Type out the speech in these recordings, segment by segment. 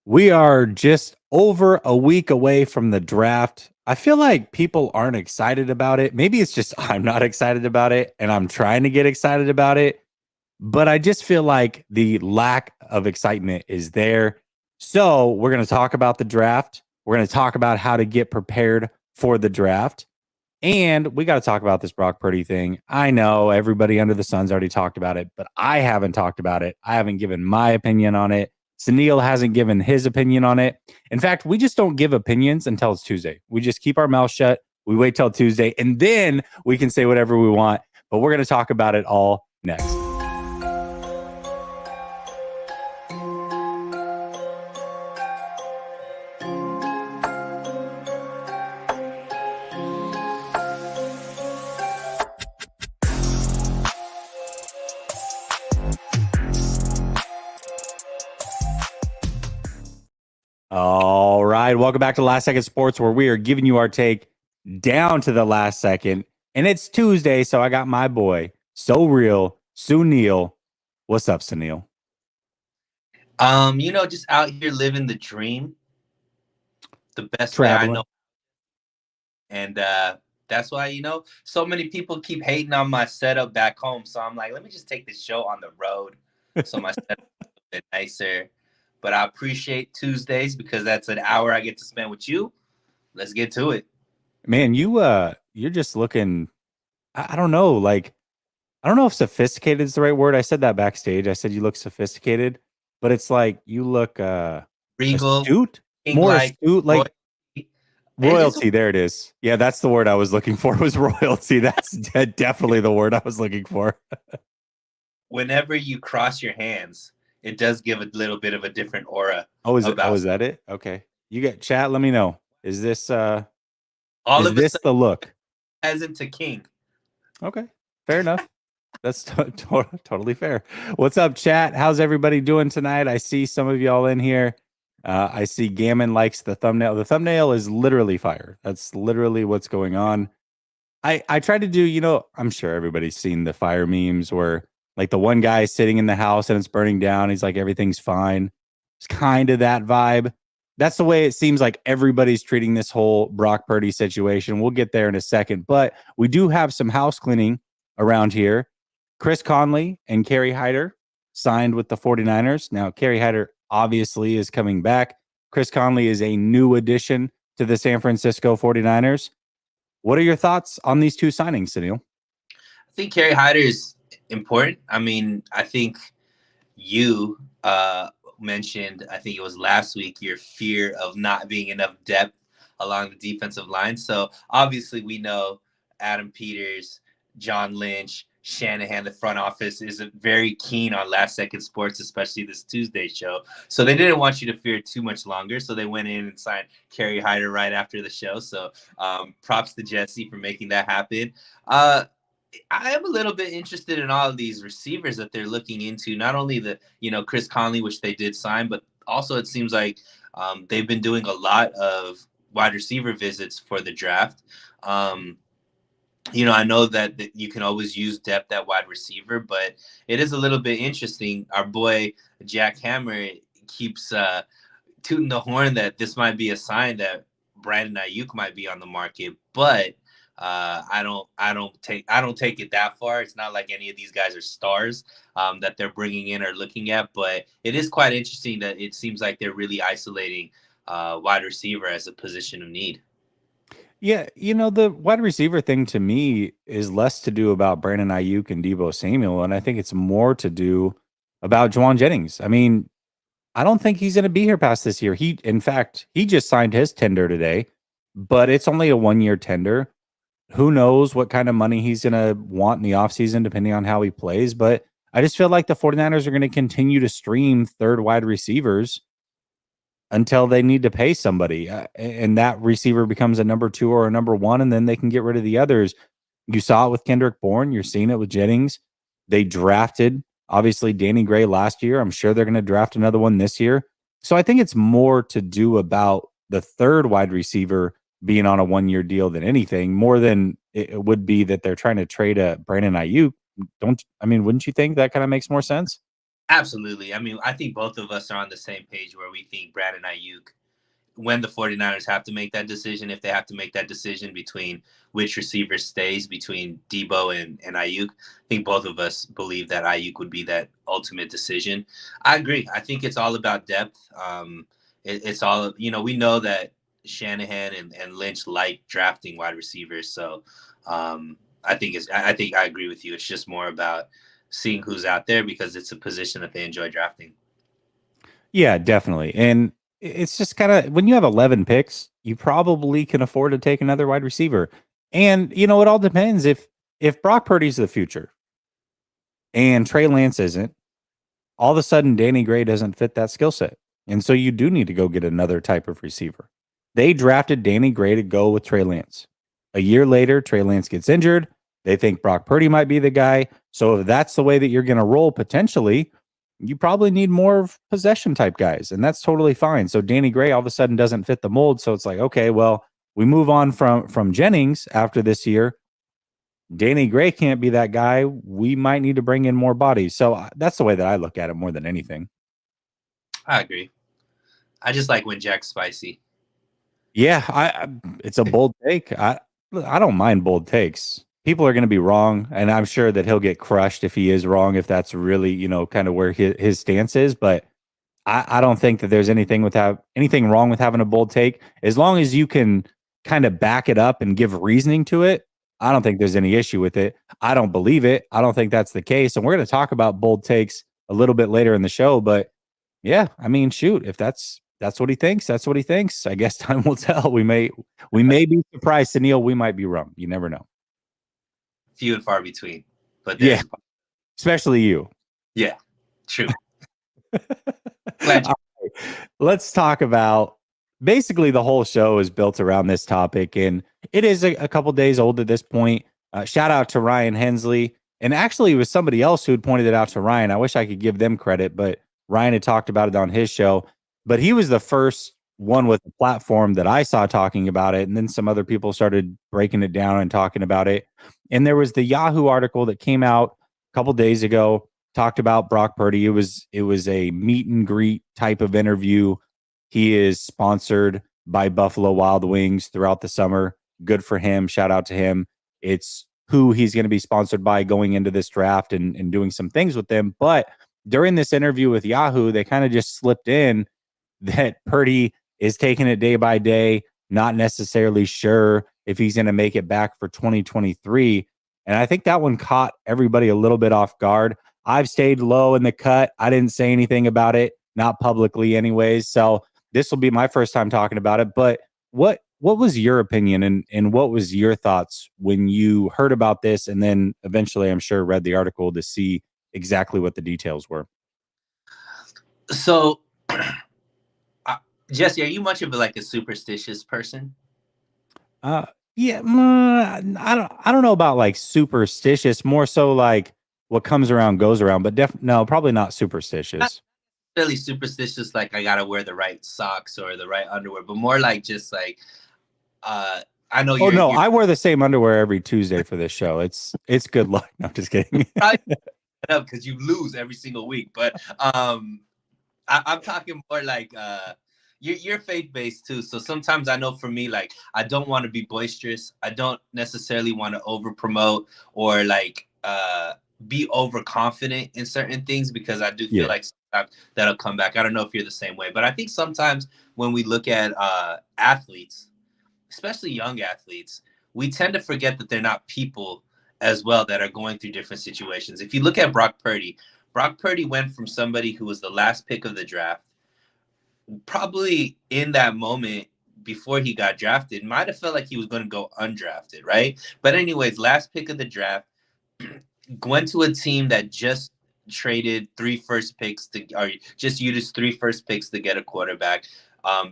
We are just over a week away from the draft. I feel like people aren't excited about it. Maybe it's just I'm not excited about it and I'm trying to get excited about it. But I just feel like the lack of excitement is there. So we're going to talk about the draft. We're going to talk about how to get prepared for the draft. And we got to talk about this Brock Purdy thing. I know everybody under the sun's already talked about it, but I haven't talked about it. I haven't given my opinion on it. Suneil hasn't given his opinion on it. In fact, we just don't give opinions until it's Tuesday. We just keep our mouth shut. We wait till Tuesday, and then we can say whatever we want. But we're going to talk about it all next. All right. Welcome back to Last Second Sports, where we are giving you our take down to the last second. And it's Tuesday, so I got my boy, So Real, Suneil. What's up, Suneil? Just out here living the dream the best way I Traveling. know. And that's why, so many people keep hating on my setup back home. So I'm like, let me just take this show on the road so my setup is a bit nicer. But I appreciate Tuesdays because that's an hour I get to spend with you. Let's get to it. Man, you're just looking, I don't know, like I don't know if sophisticated is the right word. I said that backstage. I said you look sophisticated, but it's like you look Regal, astute, King more like astute, Roy. like It's royalty. There it is. Yeah, that's the word I was looking for. Was royalty. That's definitely the word I was looking for. whenever you cross your hands, it does give a little bit of a different aura Oh, is it? Oh, about is that it? Okay. You get chat. Let me know. Is this all is of a this sudden the look? as into King. Okay. Fair enough. That's totally fair. What's up, chat? How's everybody doing tonight? I see some of y'all in here. I see Gammon likes the thumbnail. The thumbnail is literally fire. That's literally what's going on. I tried to do, I'm sure everybody's seen the fire memes where like the one guy sitting in the house and it's burning down. He's like, everything's fine. It's kind of that vibe. That's the way it seems like everybody's treating this whole Brock Purdy situation. We'll get there in a second, but we do have some house cleaning around here. Chris Conley and Kerry Hyder signed with the 49ers. Now, Kerry Hyder obviously is coming back. Chris Conley is a new addition to the San Francisco 49ers. What are your thoughts on these two signings, Sunil? I think Kerry Hyder is important. I mean, I think you mentioned, I think it was last week, your fear of not being enough depth along the defensive line. So obviously, we know Adam Peters, John Lynch, Shanahan, the front office is very keen on last second sports, especially this Tuesday show. So they didn't want you to fear too much longer. So they went in and signed Kerry Hyder right after the show. So props to Jesse for making that happen. I am a little bit interested in all of these receivers that they're looking into. Not only the, Chris Conley, which they did sign, but also it seems like they've been doing a lot of wide receiver visits for the draft. I know that you can always use depth at wide receiver, but it is a little bit interesting. Our boy Jack Hammer keeps tooting the horn that this might be a sign that Brandon Ayuk might be on the market, but I don't take it that far. It's not like any of these guys are stars that they're bringing in or looking at, but it is quite interesting that it seems like they're really isolating wide receiver as a position of need. Yeah, the wide receiver thing to me is less to do about Brandon Ayuk and Debo Samuel, and I think it's more to do about Juwan Jennings. I mean, I don't think he's going to be here past this year. In fact, he just signed his tender today, but it's only a 1-year tender. Who knows what kind of money he's going to want in the offseason, depending on how he plays. But I just feel like the 49ers are going to continue to stream third wide receivers until they need to pay somebody. And that receiver becomes a number 2 or a number 1, and then they can get rid of the others. You saw it with Kendrick Bourne. You're seeing it with Jennings. They drafted, obviously, Danny Gray last year. I'm sure they're going to draft another one this year. So I think it's more to do about the third wide receiver being on a 1-year deal than anything, more than it would be that they're trying to trade a Brandon Ayuk. Wouldn't you think that kind of makes more sense? Absolutely. I mean, I think both of us are on the same page where we think Brandon Ayuk, when the 49ers have to make that decision, if they have to make that decision between which receiver stays between Debo and Ayuk, I think both of us believe that Ayuk would be that ultimate decision. I agree. I think it's all about depth. It's all, we know that Shanahan and Lynch like drafting wide receivers. So I think I agree with you. It's just more about seeing who's out there because it's a position that they enjoy drafting. Yeah, definitely. And it's just kind of when you have 11 picks, you probably can afford to take another wide receiver. And it all depends if Brock Purdy's the future and Trey Lance isn't, all of a sudden Danny Gray doesn't fit that skill set. And so you do need to go get another type of receiver. They drafted Danny Gray to go with Trey Lance. A year later, Trey Lance gets injured. They think Brock Purdy might be the guy. So if that's the way that you're going to roll potentially, you probably need more possession type guys. And that's totally fine. So Danny Gray all of a sudden doesn't fit the mold. So it's like, okay, well, we move on from Jennings after this year. Danny Gray can't be that guy. We might need to bring in more bodies. So that's the way that I look at it more than anything. I agree. I just like when Jack's spicy. Yeah, it's a bold take. I don't mind bold takes. People are going to be wrong, and I'm sure that he'll get crushed if he is wrong, if that's really, kind of where his stance is. But I don't think that there's anything wrong with having a bold take. As long as you can kind of back it up and give reasoning to it, I don't think there's any issue with it. I don't believe it. I don't think that's the case. And we're going to talk about bold takes a little bit later in the show. But yeah, I mean, shoot, if that's what he thinks, that's what he thinks. I guess time will tell. We may be surprised, Suneil. We might be wrong. You never know. Few and far between, but Yeah, especially you. Yeah, true. Let's talk about basically the whole show is built around this topic, and it is a couple days old at this point. Shout out to Ryan Hensley, and actually it was somebody else who had pointed it out to Ryan. I wish I could give them credit, but Ryan had talked about it on his show. But he was the first one with the platform that I saw talking about it, and then some other people started breaking it down and talking about it. And there was the Yahoo article that came out a couple days ago, talked about Brock Purdy. It was a meet and greet type of interview. He is sponsored by Buffalo Wild Wings throughout the summer. Good for him. Shout out to him. It's who he's going to be sponsored by going into this draft and doing some things with them. But during this interview with Yahoo, they kind of just slipped in that Purdy is taking it day by day, not necessarily sure if he's going to make it back for 2023. And I think that one caught everybody a little bit off guard. I've stayed low in the cut. I didn't say anything about it, not publicly anyways. So this will be my first time talking about it. But what was your opinion and what was your thoughts when you heard about this? And then eventually, I'm sure, read the article to see exactly what the details were. So, Jesse, are you much of a superstitious person? Yeah, I don't know about like superstitious, more so like what comes around goes around, but no, probably not superstitious. Not really superstitious, like I gotta wear the right socks or the right underwear, but more like just like I know Oh no, I wear the same underwear every Tuesday for this show. It's good luck. No, I'm just kidding. Because you lose every single week, but I'm talking more like you're faith-based too. So sometimes I know for me, like, I don't want to be boisterous. I don't necessarily want to over promote or be overconfident in certain things because I do feel like sometimes that'll come back. I don't know if you're the same way, but I think sometimes when we look at athletes, especially young athletes, we tend to forget that they're not people as well that are going through different situations. If you look at Brock Purdy went from somebody who was the last pick of the draft, probably in that moment before he got drafted, might have felt like he was going to go undrafted, right? But anyways, last pick of the draft, went to a team that just traded 3 first picks or just used 3 first picks to get a quarterback.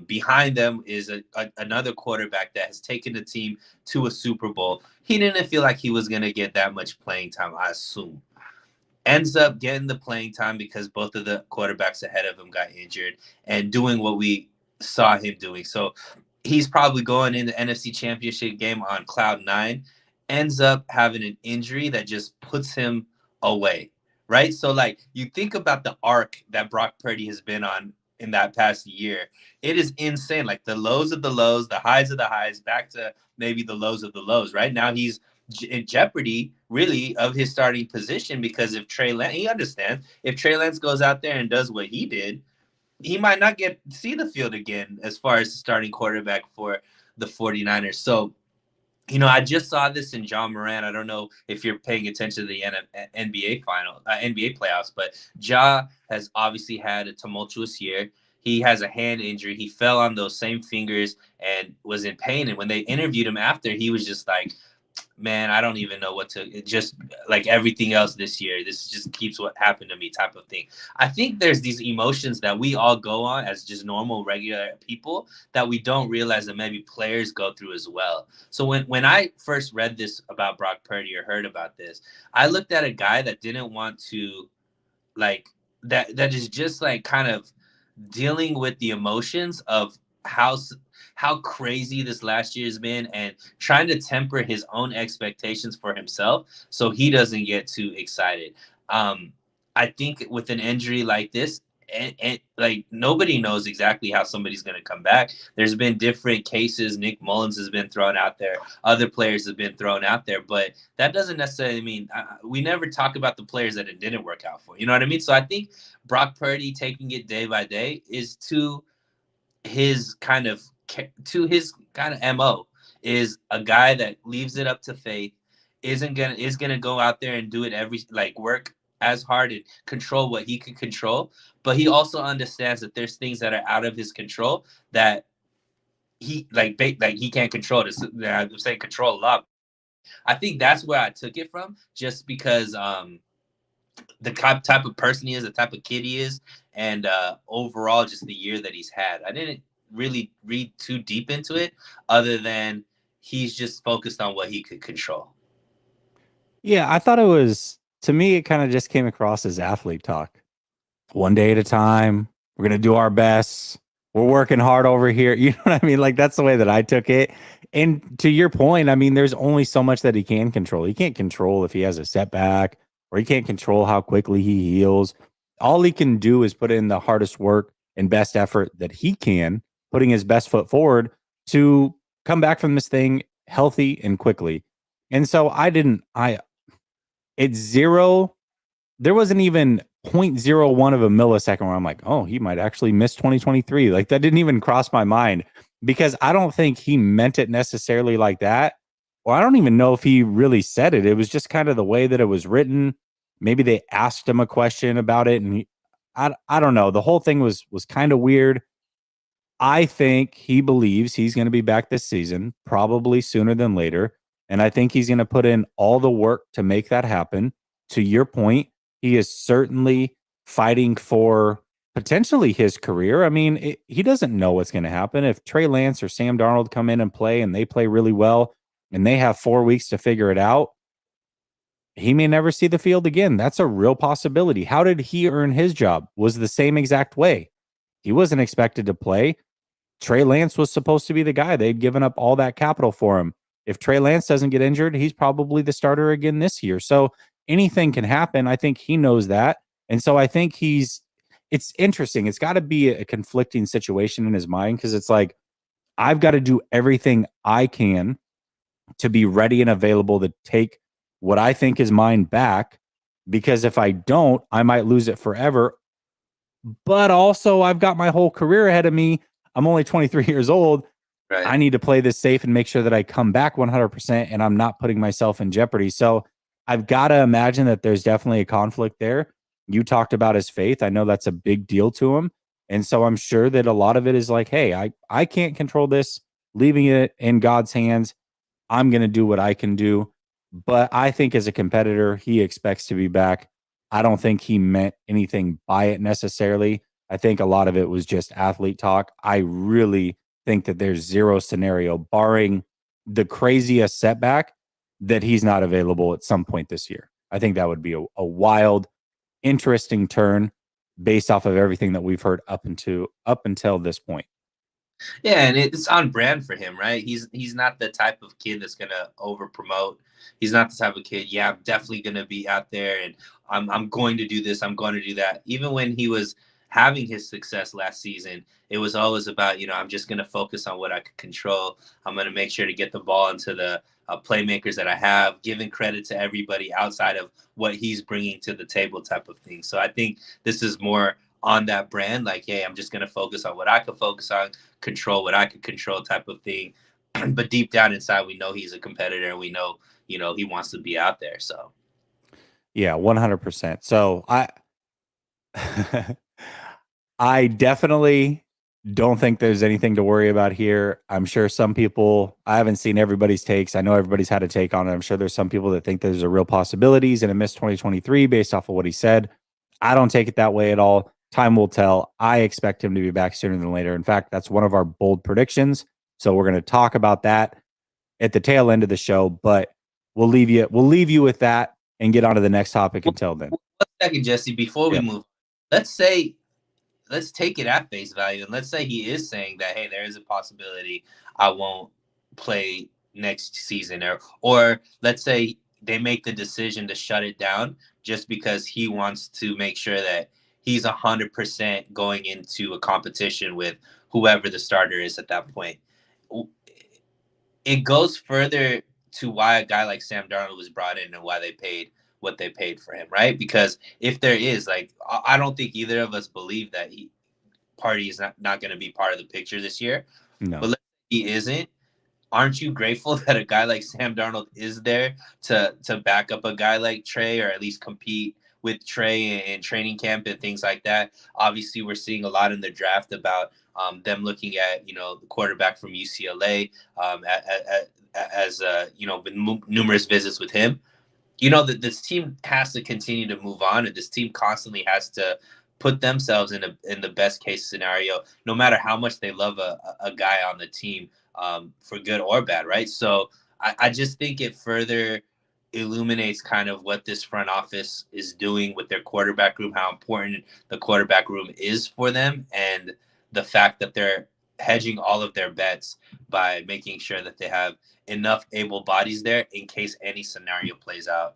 Behind them is another quarterback that has taken the team to a Super Bowl. He didn't feel like he was going to get that much playing time, I assume. Ends up getting the playing time because both of the quarterbacks ahead of him got injured and doing what we saw him doing. So he's probably going in the NFC Championship game on cloud 9, ends up having an injury that just puts him away, right? So like you think about the arc that Brock Purdy has been on in that past year, it is insane. Like the lows of the lows, the highs of the highs, back to maybe the lows of the lows. Right now, he's in jeopardy, really, of his starting position because if Trey Lance, he understands if Trey Lance goes out there and does what he did, he might not get see the field again as far as the starting quarterback for the 49ers. So I just saw this in John Moran. I don't know if you're paying attention to the NBA playoffs, but Ja has obviously had a tumultuous year. He has a hand injury. He fell on those same fingers and was in pain. And when they interviewed him after, he was just like, man, I don't even know what to. It just like everything else this year. This just keeps what happened to me type of thing. I think there's these emotions that we all go on as just normal, regular people that we don't realize that maybe players go through as well. So when I first read this about Brock Purdy or heard about this, I looked at a guy that didn't want to like that is just like kind of dealing with the emotions of how crazy this last year has been and trying to temper his own expectations for himself so he doesn't get too excited. I think with an injury like this, and like nobody knows exactly how somebody's going to come back. There's been different cases. Nick Mullins has been thrown out there. Other players have been thrown out there, but that doesn't necessarily mean we never talk about the players that it didn't work out for. You know what I mean? So I think Brock Purdy taking it day by day is his kind of MO, is a guy that leaves it up to faith, is gonna go out there and do it work as hard and control what he can control, but he also understands that there's things that are out of his control that he he can't control. I'm saying control a lot. I think that's where I took it from, just because the type of person he is, the type of kid he is, and overall just the year that he's had. I didn't really read too deep into it other than he's just focused on what he could control. Yeah, I thought it was, to me, it kind of just came across as athlete talk. One day at a time, we're going to do our best. We're working hard over here. You know what I mean? Like, that's the way that I took it. And to your point, I mean, there's only so much that he can control. He can't control if he has a setback, or he can't control how quickly he heals. All he can do is put in the hardest work and best effort that he can, putting his best foot forward to come back from this thing healthy and quickly. And so it's zero. There wasn't even 0.01 of a millisecond where I'm like, oh, he might actually miss 2023. Like, that didn't even cross my mind, because I don't think he meant it necessarily like that. Or I don't even know if he really said it. It was just kind of the way that it was written. Maybe they asked him a question about it, and I don't know. The whole thing was kind of weird. I think he believes he's going to be back this season, probably sooner than later. And I think he's going to put in all the work to make that happen. To your point, he is certainly fighting for potentially his career. I mean, he doesn't know what's going to happen. If Trey Lance or Sam Darnold come in and play, and they play really well, and they have 4 weeks to figure it out, he may never see the field again. That's a real possibility. How did he earn his job? Was the same exact way. He wasn't expected to play. Trey Lance was supposed to be the guy. They'd given up all that capital for him. If Trey Lance doesn't get injured, he's probably the starter again this year. So anything can happen. I think he knows that. And so I think it's interesting. It's got to be a conflicting situation in his mind, because it's like, I've got to do everything I can to be ready and available to take what I think is mine back, because if I don't, I might lose it forever. But also, I've got my whole career ahead of me. I'm only 23 years old. Right. I need to play this safe and make sure that I come back 100% and I'm not putting myself in jeopardy. So I've got to imagine that there's definitely a conflict there. You talked about his faith. I know that's a big deal to him. And so I'm sure that a lot of it is like, hey, I can't control this, leaving it in God's hands. I'm going to do what I can do. But I think as a competitor, he expects to be back. I don't think he meant anything by it necessarily. I think a lot of it was just athlete talk. I really think that there's zero scenario, barring the craziest setback, that he's not available at some point this year. I think that would be a wild, interesting turn based off of everything that we've heard up until this point. Yeah, and it's on brand for him, right? He's not the type of kid that's gonna over promote. He's not the type of kid. Yeah, I'm definitely gonna be out there, and I'm going to do this. I'm going to do that. Even when he was having his success last season, it was always about, I'm just gonna focus on what I can control. I'm gonna make sure to get the ball into the playmakers that I have, giving credit to everybody outside of what he's bringing to the table, type of thing. So I think this is more on that brand, like, hey, I'm just gonna focus on what I can focus on, control what I could control, type of thing. But deep down inside, we know he's a competitor, and we know, he wants to be out there. So Yeah, 100%. So I definitely don't think there's anything to worry about here. I'm sure some people, I haven't seen everybody's takes. I know everybody's had a take on it. I'm sure there's some people that think there's a real possibilities and a miss 2023 based off of what he said. I don't take it that way at all. Time will tell. I expect him to be back sooner than later. In fact, that's one of our bold predictions. So we're going to talk about that at the tail end of the show, but we'll leave you with that and get on to the next topic until then. 1 second, Jesse, before we move, let's say, let's take it at face value, and let's say he is saying that, hey, there is a possibility I won't play next season, or let's say they make the decision to shut it down just because he wants to make sure that he's 100% going into a competition with whoever the starter is at that point. It goes further to why a guy like Sam Darnold was brought in and why they paid what they paid for him, right? Because if there is, like, I don't think either of us believe that Purdy is not going to be part of the picture this year. No. But let's say he isn't. Aren't you grateful that a guy like Sam Darnold is there to back up a guy like Trey, or at least compete with Trey in training camp and things like that? Obviously, we're seeing a lot in the draft about them looking at, the quarterback from UCLA, as been numerous visits with him. That this team has to continue to move on, and this team constantly has to put themselves in the best case scenario, no matter how much they love a guy on the team, for good or bad, right? So I just think it further illuminates kind of what this front office is doing with their quarterback room, how important the quarterback room is for them, and the fact that they're hedging all of their bets by making sure that they have enough able bodies there in case any scenario plays out,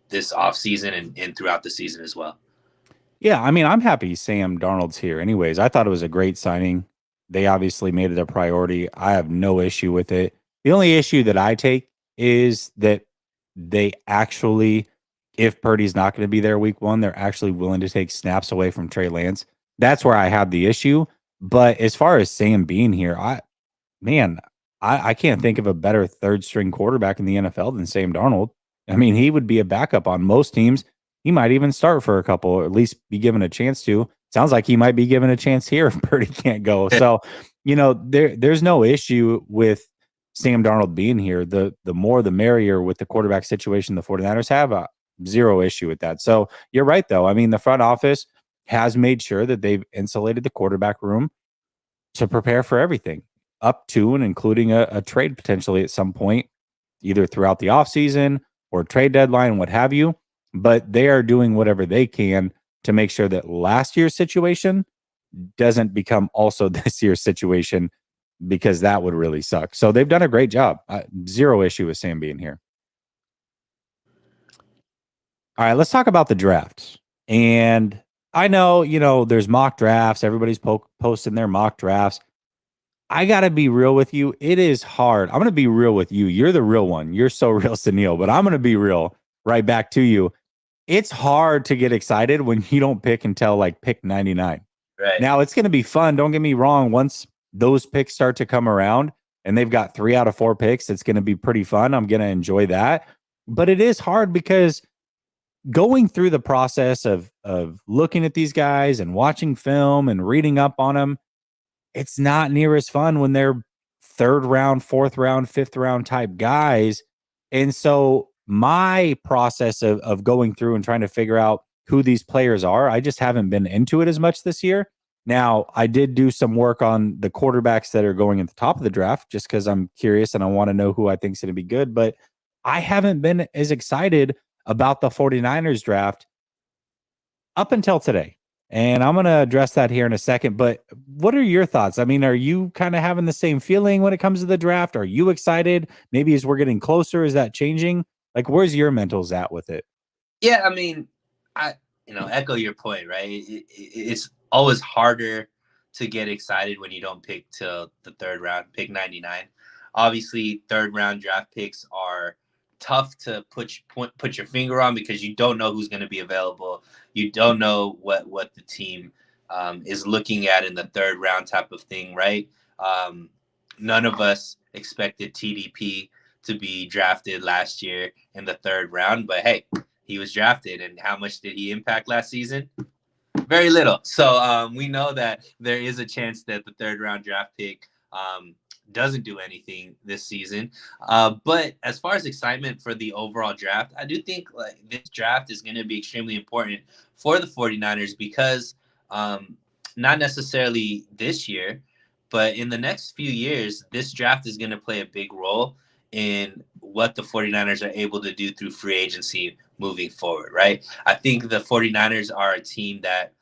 this offseason and throughout the season as well. Yeah, I mean, I'm happy Sam Darnold's here anyways. I thought it was a great signing. They obviously made it a priority. I have no issue with it. The only issue that I take is that they actually, if Purdy's not going to be there week 1, they're actually willing to take snaps away from Trey Lance. That's where I have the issue. But as far as Sam being here, I can't think of a better third string quarterback in the NFL than Sam Darnold. I mean, he would be a backup on most teams. He might even start for a couple, or at least be given a chance to. Sounds like he might be given a chance here if Purdy can't go. So, there's no issue with Sam Darnold being here. The more the merrier with the quarterback situation the 49ers have. Zero issue with that. So you're right, though. I mean, the front office has made sure that they've insulated the quarterback room to prepare for everything, up to and including a trade potentially at some point, either throughout the offseason or trade deadline, what have you. But they are doing whatever they can to make sure that last year's situation doesn't become also this year's situation, because that would really suck. So they've done a great job. Zero issue with Sam being here. All right, let's talk about the draft. And I know, there's mock drafts. Everybody's posting their mock drafts. I got to be real with you. It is hard. I'm going to be real with you. You're the real one. You're so real, Suneil, but I'm going to be real right back to you. It's hard to get excited when you don't pick until like pick 99. Right. Now, it's going to be fun. Don't get me wrong. Once those picks start to come around and they've got 3 out of 4 picks, it's going to be pretty fun. I'm going to enjoy that. But it is hard because going through the process of looking at these guys and watching film and reading up on them, it's not near as fun when they're 3rd round, 4th round, 5th round type guys. And so my process of going through and trying to figure out who these players are, I just haven't been into it as much this year. Now, I did do some work on the quarterbacks that are going at the top of the draft just because I'm curious and I want to know who I think is going to be good. But I haven't been as excited about the 49ers draft up until today. And I'm going to address that here in a second. But what are your thoughts? I mean, are you kind of having the same feeling when it comes to the draft? Are you excited? Maybe as we're getting closer, is that changing? Like, where's your mentals at with it? Yeah, I mean, I echo your point, right? It's always harder to get excited when you don't pick till the third round, pick 99. Obviously, third round draft picks are tough to put your finger on because you don't know who's going to be available. You don't know what the team is looking at in the third round type of thing, right? None of us expected TDP to be drafted last year in the third round, but hey, he was drafted, and how much did he impact last season? Very little. So we know that there is a chance that the third round draft pick doesn't do anything this season. But as far as excitement for the overall draft, I do think like this draft is going to be extremely important for the 49ers because not necessarily this year, but in the next few years, this draft is going to play a big role in what the 49ers are able to do through free agency moving forward, right? I think the 49ers are a team that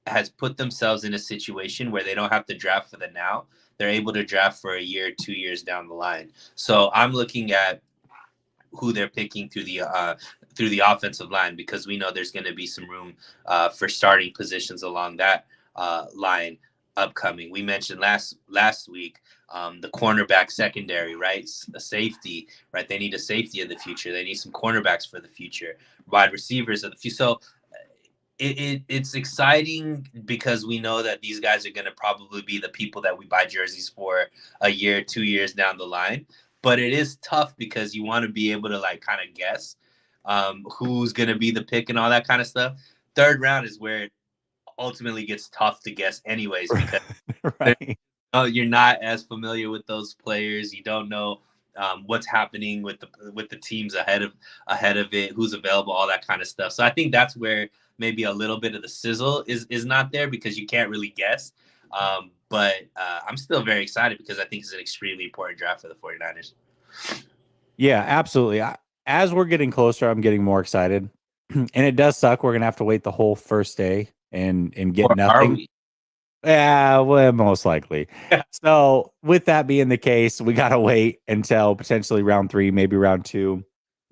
has put themselves in a situation where they don't have to draft for the now. They're able to draft for a year, 2 years down the line. So I'm looking at who they're picking through the offensive line because we know there's going to be some room for starting positions along that line upcoming. We mentioned last week the cornerback secondary, right? A safety, right? They need a safety of the future. They need some cornerbacks for the future, wide receivers of the future. So it's exciting because we know that these guys are going to probably be the people that we buy jerseys for a year, 2 years down the line. But it is tough because you want to be able to like kind of guess who's going to be the pick and all that kind of stuff. Third round is where it ultimately gets tough to guess anyways because Right. you're not as familiar with those players. You don't know what's happening with the teams ahead of it, who's available, all that kind of stuff. So I think that's where maybe a little bit of the sizzle is not there because you can't really guess. But I'm still very excited because I think it's an extremely important draft for the 49ers. Yeah, absolutely. As we're getting closer, I'm getting more excited. And it does suck. We're gonna have to wait the whole first day and get Or are nothing. we? Yeah, well, most likely. So, with that being the case, we gotta wait until potentially round 3, maybe round 2.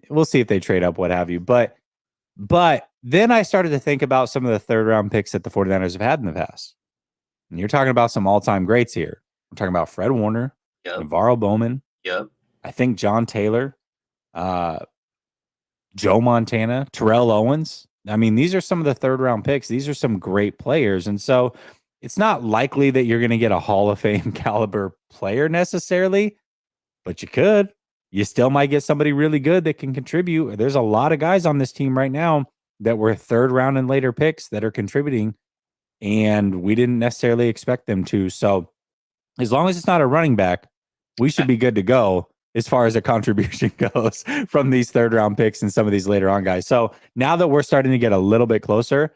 We'll see if they trade up, what have you. But then I started to think about some of the third round picks that the 49ers have had in the past. And you're talking about some all-time greats here. I'm talking about Fred Warner, Yep. Navarro Bowman, Yep. I think John Taylor, uh, Joe Montana, Terrell Owens. I mean, these are some of the third round picks. These are some great players. And so it's not likely that you're going to get a Hall of Fame caliber player necessarily, but you could. You still might get somebody really good that can contribute. There's a lot of guys on this team right now that were third round and later picks that are contributing, and we didn't necessarily expect them to. So as long as it's not a running back, we should be good to go as far as a contribution goes from these third round picks and some of these later on guys. So now that we're starting to get a little bit closer,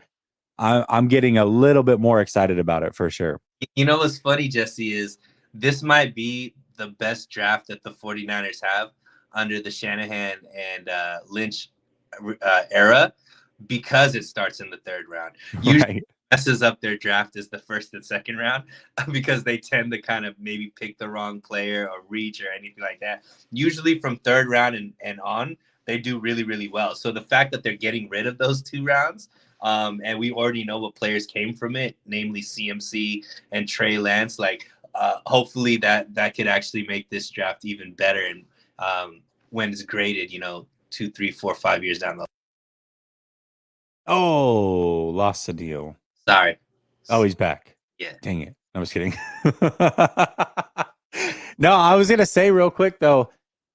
I'm getting a little bit more excited about it for sure. You know what's funny, Jesse, is this might be the best draft that the 49ers have under the Shanahan and Lynch era because it starts in the third round. Usually Right. messes up their draft is the first and second round because they tend to kind of maybe pick the wrong player or reach or anything like that. Usually from third round and on, they do really, really well. So the fact that they're getting rid of those 2 rounds, and we already know what players came from it, namely CMC and Trey Lance, like hopefully that could actually make this draft even better. And when it's graded, 2, 3, 4, 5 years down the line. Oh, lost Suneil. Sorry. Oh, he's back. Yeah. Dang it. I was kidding. No, I was going to say real quick, though.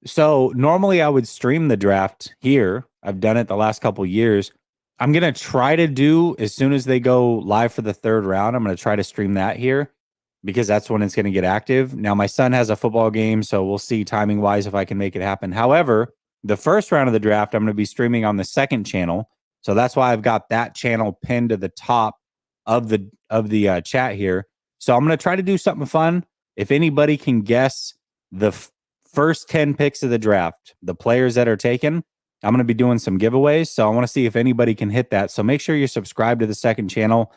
So normally I would stream the draft here. I've done it the last couple years. I'm going to try to do as soon as they go live for the third round. I'm going to try to stream that here because that's when it's going to get active. Now, my son has a football game, so we'll see timing wise if I can make it happen. However, the first round of the draft, I'm going to be streaming on the second channel. So that's why I've got that channel pinned to the top of the chat here. So I'm going to try to do something fun. If anybody can guess the first 10 picks of the draft, the players that are taken, I'm going to be doing some giveaways. So I want to see if anybody can hit that. So make sure you're subscribed to the second channel.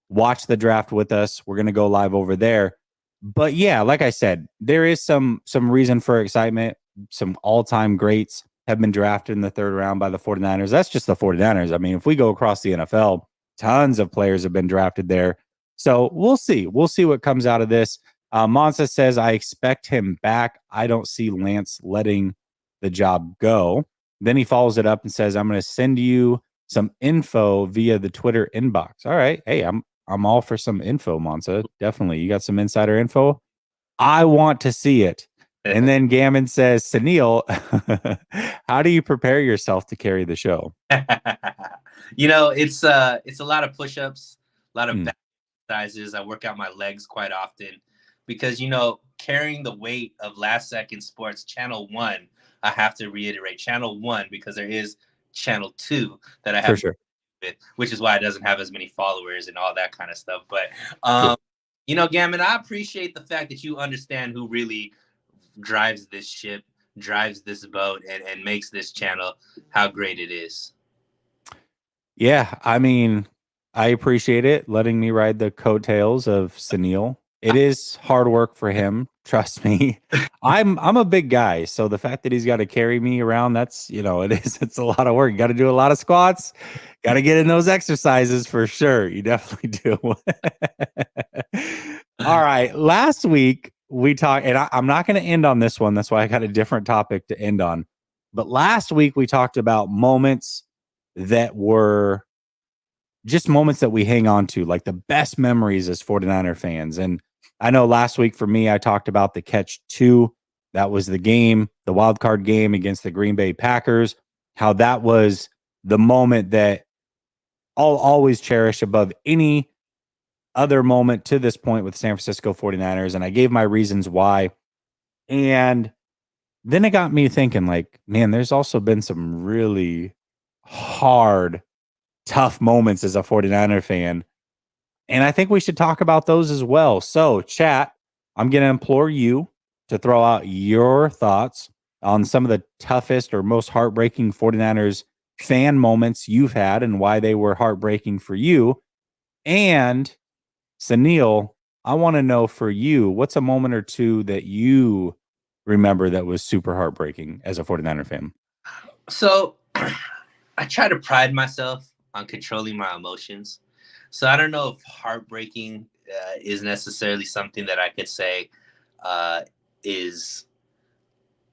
watch the draft with us. We're going to go live over there. But yeah, like I said, there is some reason for excitement. Some all-time greats have been drafted in the third round by the 49ers. That's just the 49ers. I mean, if we go across the NFL, tons of players have been drafted there. So we'll see. We'll see what comes out of this. Monza says, I expect him back. I don't see Lance letting the job go. Then he follows it up and says, I'm going to send you some info via the Twitter inbox. All right. Hey, I'm all for some info, Monza. Definitely. You got some insider info? I want to see it. And then Gammon says, Suneil, how do you prepare yourself to carry the show? It's a lot of push-ups, a lot of back exercises. I work out my legs quite often because, carrying the weight of Last Second Sports Channel 1, I have to reiterate Channel 1 because there is Channel 2 that I have. For sure. Which is why it doesn't have as many followers and all that kind of stuff. But, Gammon, I appreciate the fact that you understand who really drives this ship, drives this boat, and makes this channel how great it is. Yeah, I mean, I appreciate it, letting me ride the coattails of Suneil. It is hard work for him. Trust me. I'm a big guy, so the fact that he's got to carry me around, that's, it's a lot of work. You got to do a lot of squats. Got to get in those exercises for sure. You definitely do. All right. Last week we talked, and I'm not going to end on this one. That's why I got a different topic to end on. But last week we talked about moments that were just moments that we hang on to, like the best memories as 49er fans. And I know last week for me, I talked about the catch 2. That was the game, the wild card game against the Green Bay Packers, how that was the moment that I'll always cherish above any other moment to this point with San Francisco 49ers. And I gave my reasons why. And then it got me thinking, like, man, there's also been some really hard, tough moments as a 49er fan. And I think we should talk about those as well. So, chat, I'm going to implore you to throw out your thoughts on some of the toughest or most heartbreaking 49ers fan moments you've had and why they were heartbreaking for you. And Suneil, I want to know for you, what's a moment or two that you remember that was super heartbreaking as a 49er fan? So I try to pride myself on controlling my emotions. So I don't know if heartbreaking is necessarily something that I could say is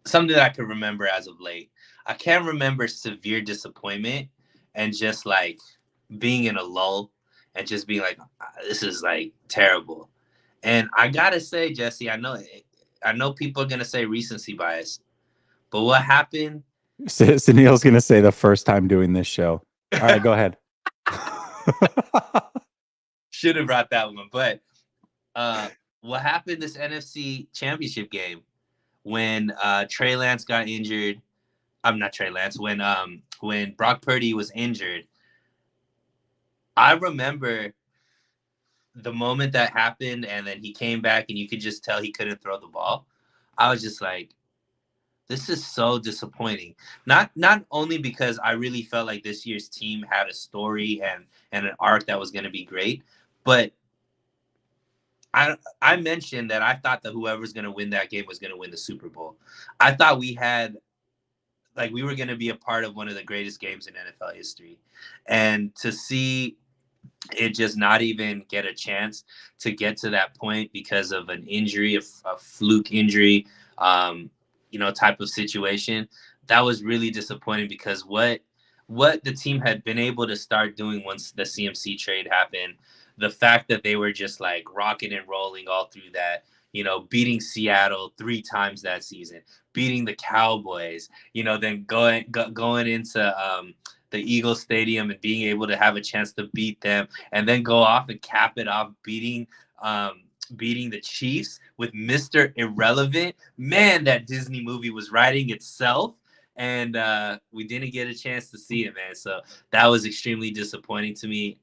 something that I could remember as of late. I can remember severe disappointment and just like being in a lull and just being like, this is like terrible. And I gotta say, Jesse, I know people are gonna say recency bias, but what happened? Suneil's gonna say the first time doing this show. All right, go ahead. Should have brought that one, but what happened this NFC Championship game when Trey Lance got injured? I'm not Trey Lance. When Brock Purdy was injured, I remember the moment that happened, and then he came back, and you could just tell he couldn't throw the ball. I was just like, this is so disappointing. Not only because I really felt like this year's team had a story and an arc that was going to be great, but I mentioned that I thought that whoever's going to win that game was going to win the Super Bowl. I thought we were going to be a part of one of the greatest games in NFL history. And to see it just not even get a chance to get to that point because of an injury, a fluke injury, type of situation, that was really disappointing because what the team had been able to start doing once the CMC trade happened, the fact that they were just like rocking and rolling all through that, beating Seattle 3 times that season, beating the Cowboys, then going into the Eagles Stadium and being able to have a chance to beat them, and then go off and cap it off beating the Chiefs with Mr. Irrelevant. Man, that Disney movie was writing itself, and we didn't get a chance to see it, man. So that was extremely disappointing to me.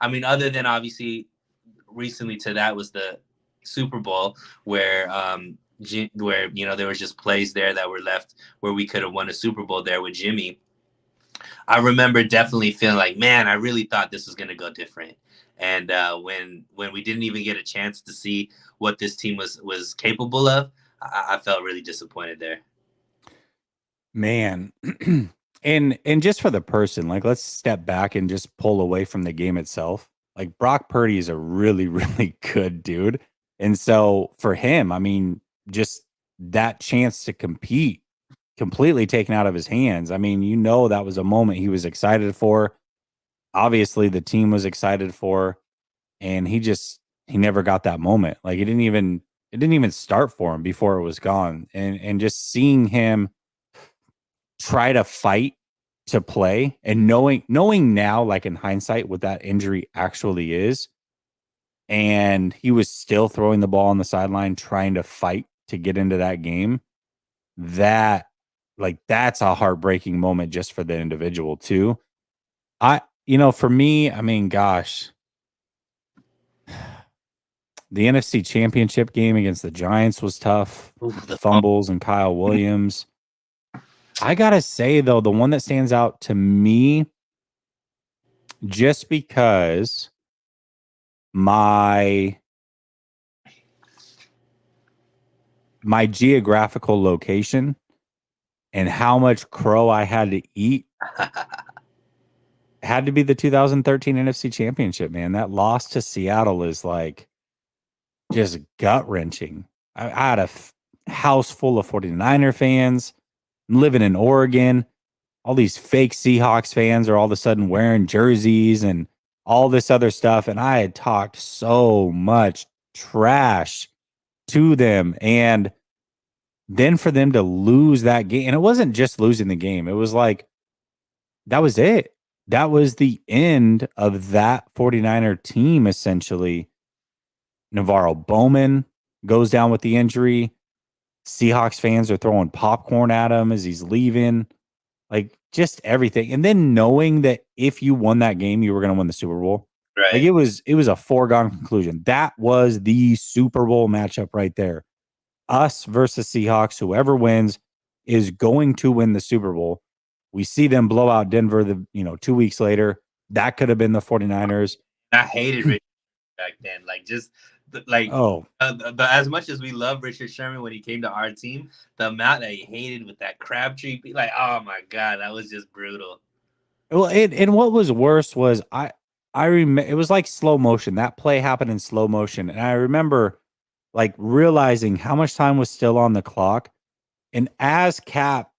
Other than obviously recently to that was the Super Bowl where there was just plays there that were left where we could have won a Super Bowl there with Jimmy. I remember definitely feeling like, man, I really thought this was going to go different. And when we didn't even get a chance to see what this team was capable of, I felt really disappointed there. Man. And just for the person, like let's step back and just pull away from the game itself. Like Brock Purdy is a really, really good dude. And so for him, I mean, just that chance to compete completely taken out of his hands. I mean, that was a moment he was excited for. Obviously, the team was excited for, and he never got that moment. Like it didn't even start for him before it was gone. And just seeing him try to fight to play and knowing now, like in hindsight, what that injury actually is, and he was still throwing the ball on the sideline trying to fight to get into that game. That's a heartbreaking moment just for the individual too. For me, I mean, gosh, the NFC Championship game against the Giants was tough. Ooh, The fumbles and Kyle Williams. I gotta say though, the one that stands out to me, just because my geographical location and how much crow I had to eat, had to be the 2013 NFC Championship, man. That loss to Seattle is like just gut wrenching. I had a house full of 49er fans. I'm living in Oregon. All these fake Seahawks fans are all of a sudden wearing jerseys and all this other stuff. And I had talked so much trash to them. And then for them to lose that game, and it wasn't just losing the game, it was like, that was it. That was the end of that 49er team, essentially. Navarro Bowman goes down with the injury. Seahawks fans are throwing popcorn at him as he's leaving. Like, just everything. And then knowing that if you won that game, you were going to win the Super Bowl. right. Like, it was a foregone conclusion. That was the Super Bowl matchup right there. Us versus Seahawks. Whoever wins is going to win the Super Bowl. We see them blow out Denver 2 weeks later. That could have been the 49ers. I hated Richard back then. Like just like Oh, as much as we love Richard Sherman when he came to our team, the amount that he hated with that Crabtree, like, oh my god, that was just brutal. well, and what was worse was I remember it was like slow motion. That play happened in slow motion, and I remember like realizing how much time was still on the clock. And as Cap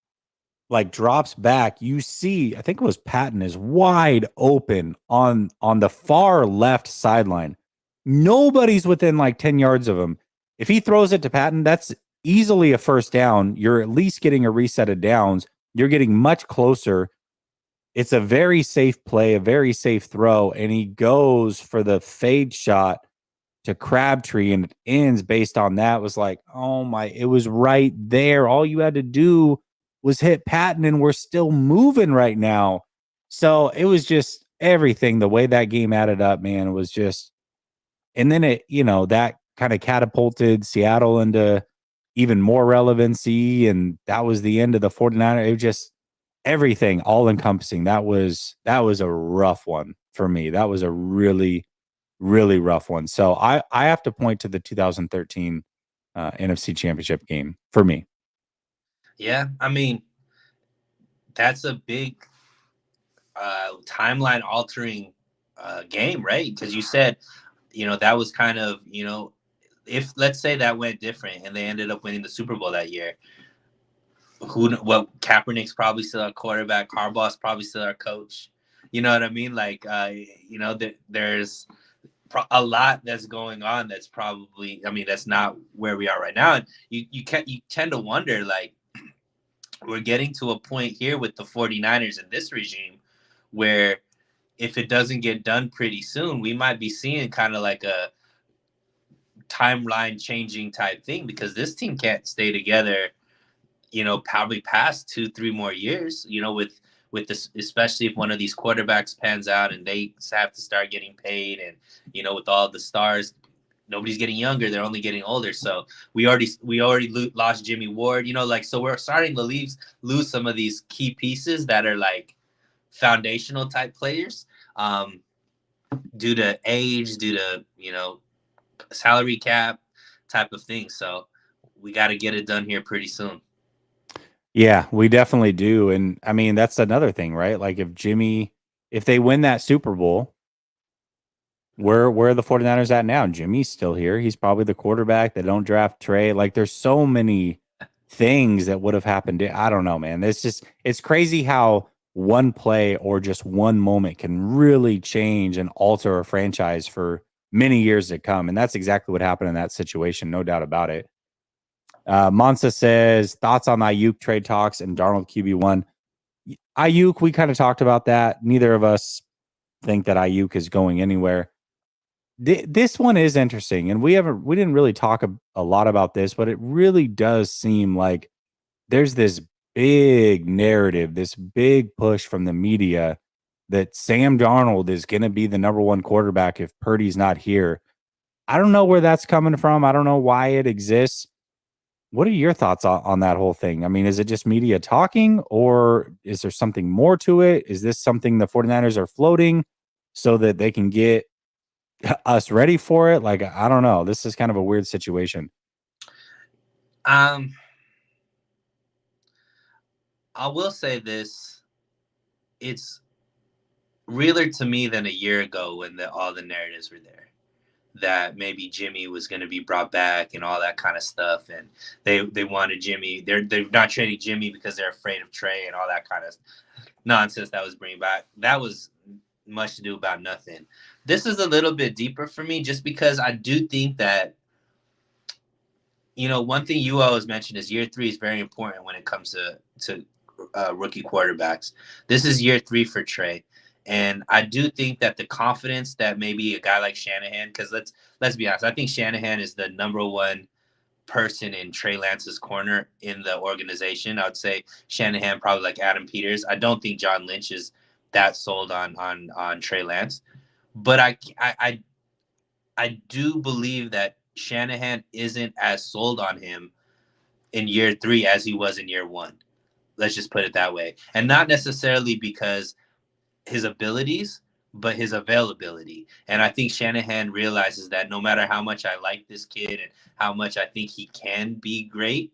like drops back, you see, I think it was Patton is wide open on the far left sideline. Nobody's within like 10 yards of him. If he throws it to Patton, that's easily a first down. You're at least getting a reset of downs. You're getting much closer. It's a very safe play, a very safe throw, and he goes for the fade shot to Crabtree, and it ends based on that. It was like, oh my, it was right there. All you had to do was hit Patton, and we're still moving right now. So it was just everything. The way that game added up, man, it was just, and then that kind of catapulted Seattle into even more relevancy. And that was the end of the 49ers. It was just everything all encompassing. That was a rough one for me. That was a really, really rough one. So I have to point to the 2013 NFC Championship game for me. Yeah, I mean, that's a big timeline altering game, right? Because you said, that was kind of, if let's say that went different and they ended up winning the Super Bowl that year, Kaepernick's probably still our quarterback, Harbaugh's probably still our coach. You know what I mean? Like, there's a lot that's going on that's probably, I mean, that's not where we are right now. And you tend to wonder, like, we're getting to a point here with the 49ers in this regime where if it doesn't get done pretty soon, we might be seeing kind of like a timeline changing type thing, because this team can't stay together, probably past 2-3 more years, with this, especially if one of these quarterbacks pans out and they have to start getting paid, and, with all the stars, nobody's getting younger, they're only getting older. So we already lost Jimmy Ward, so we're starting to lose some of these key pieces that are like foundational type players. due to age, due to salary cap type of thing. So we got to get it done here pretty soon. Yeah, we definitely do. And I mean, that's another thing, right? Like if they win that Super Bowl, where are the 49ers at now? Jimmy's still here. He's probably the quarterback. They don't draft Trey. Like there's so many things that would have happened. I don't know, man. It's crazy how one play or just one moment can really change and alter a franchise for many years to come. And that's exactly what happened in that situation, no doubt about it. Monsa says thoughts on the Ayuk trade talks and Darnold QB1. Ayuk, we kind of talked about that. Neither of us think that Ayuk is going anywhere. This one is interesting, and we didn't really talk a lot about this, but it really does seem like there's this big narrative, this big push from the media that Sam Darnold is going to be the number one quarterback if Purdy's not here. I don't know where that's coming from. I don't know why it exists. What are your thoughts on that whole thing? I mean, is it just media talking, or is there something more to it? Is this something the 49ers are floating so that they can get us ready for it? Like, I don't know. This is kind of a weird situation. I will say this. It's realer to me than a year ago when all the narratives were there. That maybe Jimmy was going to be brought back and all that kind of stuff, and they wanted Jimmy. They're not trading Jimmy because they're afraid of Trey and all that kind of nonsense that was bringing back. That was much to do about nothing. This is a little bit deeper for me, just because I do think that one thing you always mention is year 3 is very important when it comes to rookie quarterbacks. This is year 3 for Trey. And I do think that the confidence that maybe a guy like Shanahan, because let's be honest, I think Shanahan is the number one person in Trey Lance's corner in the organization. I would say Shanahan probably like Adam Peters. I don't think John Lynch is that sold on Trey Lance, but I do believe that Shanahan isn't as sold on him in year 3 as he was in year 1. Let's just put it that way, and not necessarily because his abilities, but his availability. And I think Shanahan realizes that no matter how much I like this kid and how much I think he can be great,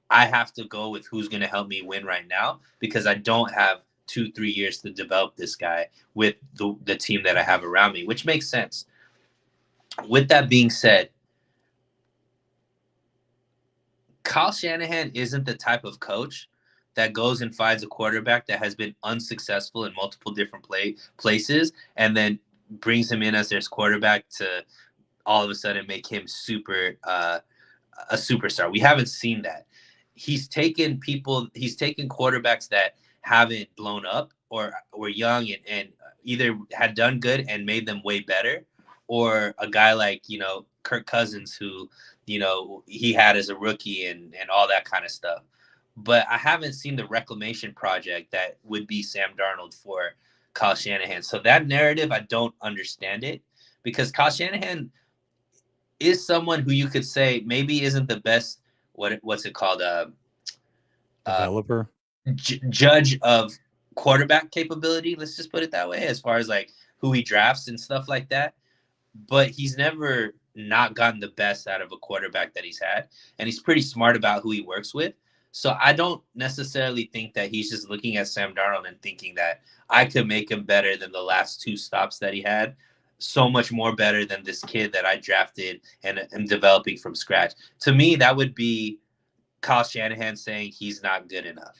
I have to go with who's going to help me win right now, because I don't have 2-3 years to develop this guy with the team that I have around me, which makes sense. With that being said, Kyle Shanahan isn't the type of coach that goes and finds a quarterback that has been unsuccessful in multiple different places and then brings him in as their quarterback to all of a sudden make him a superstar. We haven't seen that. He's taken quarterbacks that haven't blown up or were young and either had done good and made them way better, or a guy like, Kirk Cousins, who, he had as a rookie and all that kind of stuff. But I haven't seen the reclamation project that would be Sam Darnold for Kyle Shanahan. So that narrative, I don't understand it, because Kyle Shanahan is someone who you could say maybe isn't the best, what's it called? Developer? Judge of quarterback capability. Let's just put it that way, as far as like who he drafts and stuff like that. But he's never not gotten the best out of a quarterback that he's had. And he's pretty smart about who he works with. So I don't necessarily think that he's just looking at Sam Darnold and thinking that I could make him better than the last 2 stops that he had. So much more better than this kid that I drafted and am developing from scratch. To me, that would be Kyle Shanahan saying he's not good enough.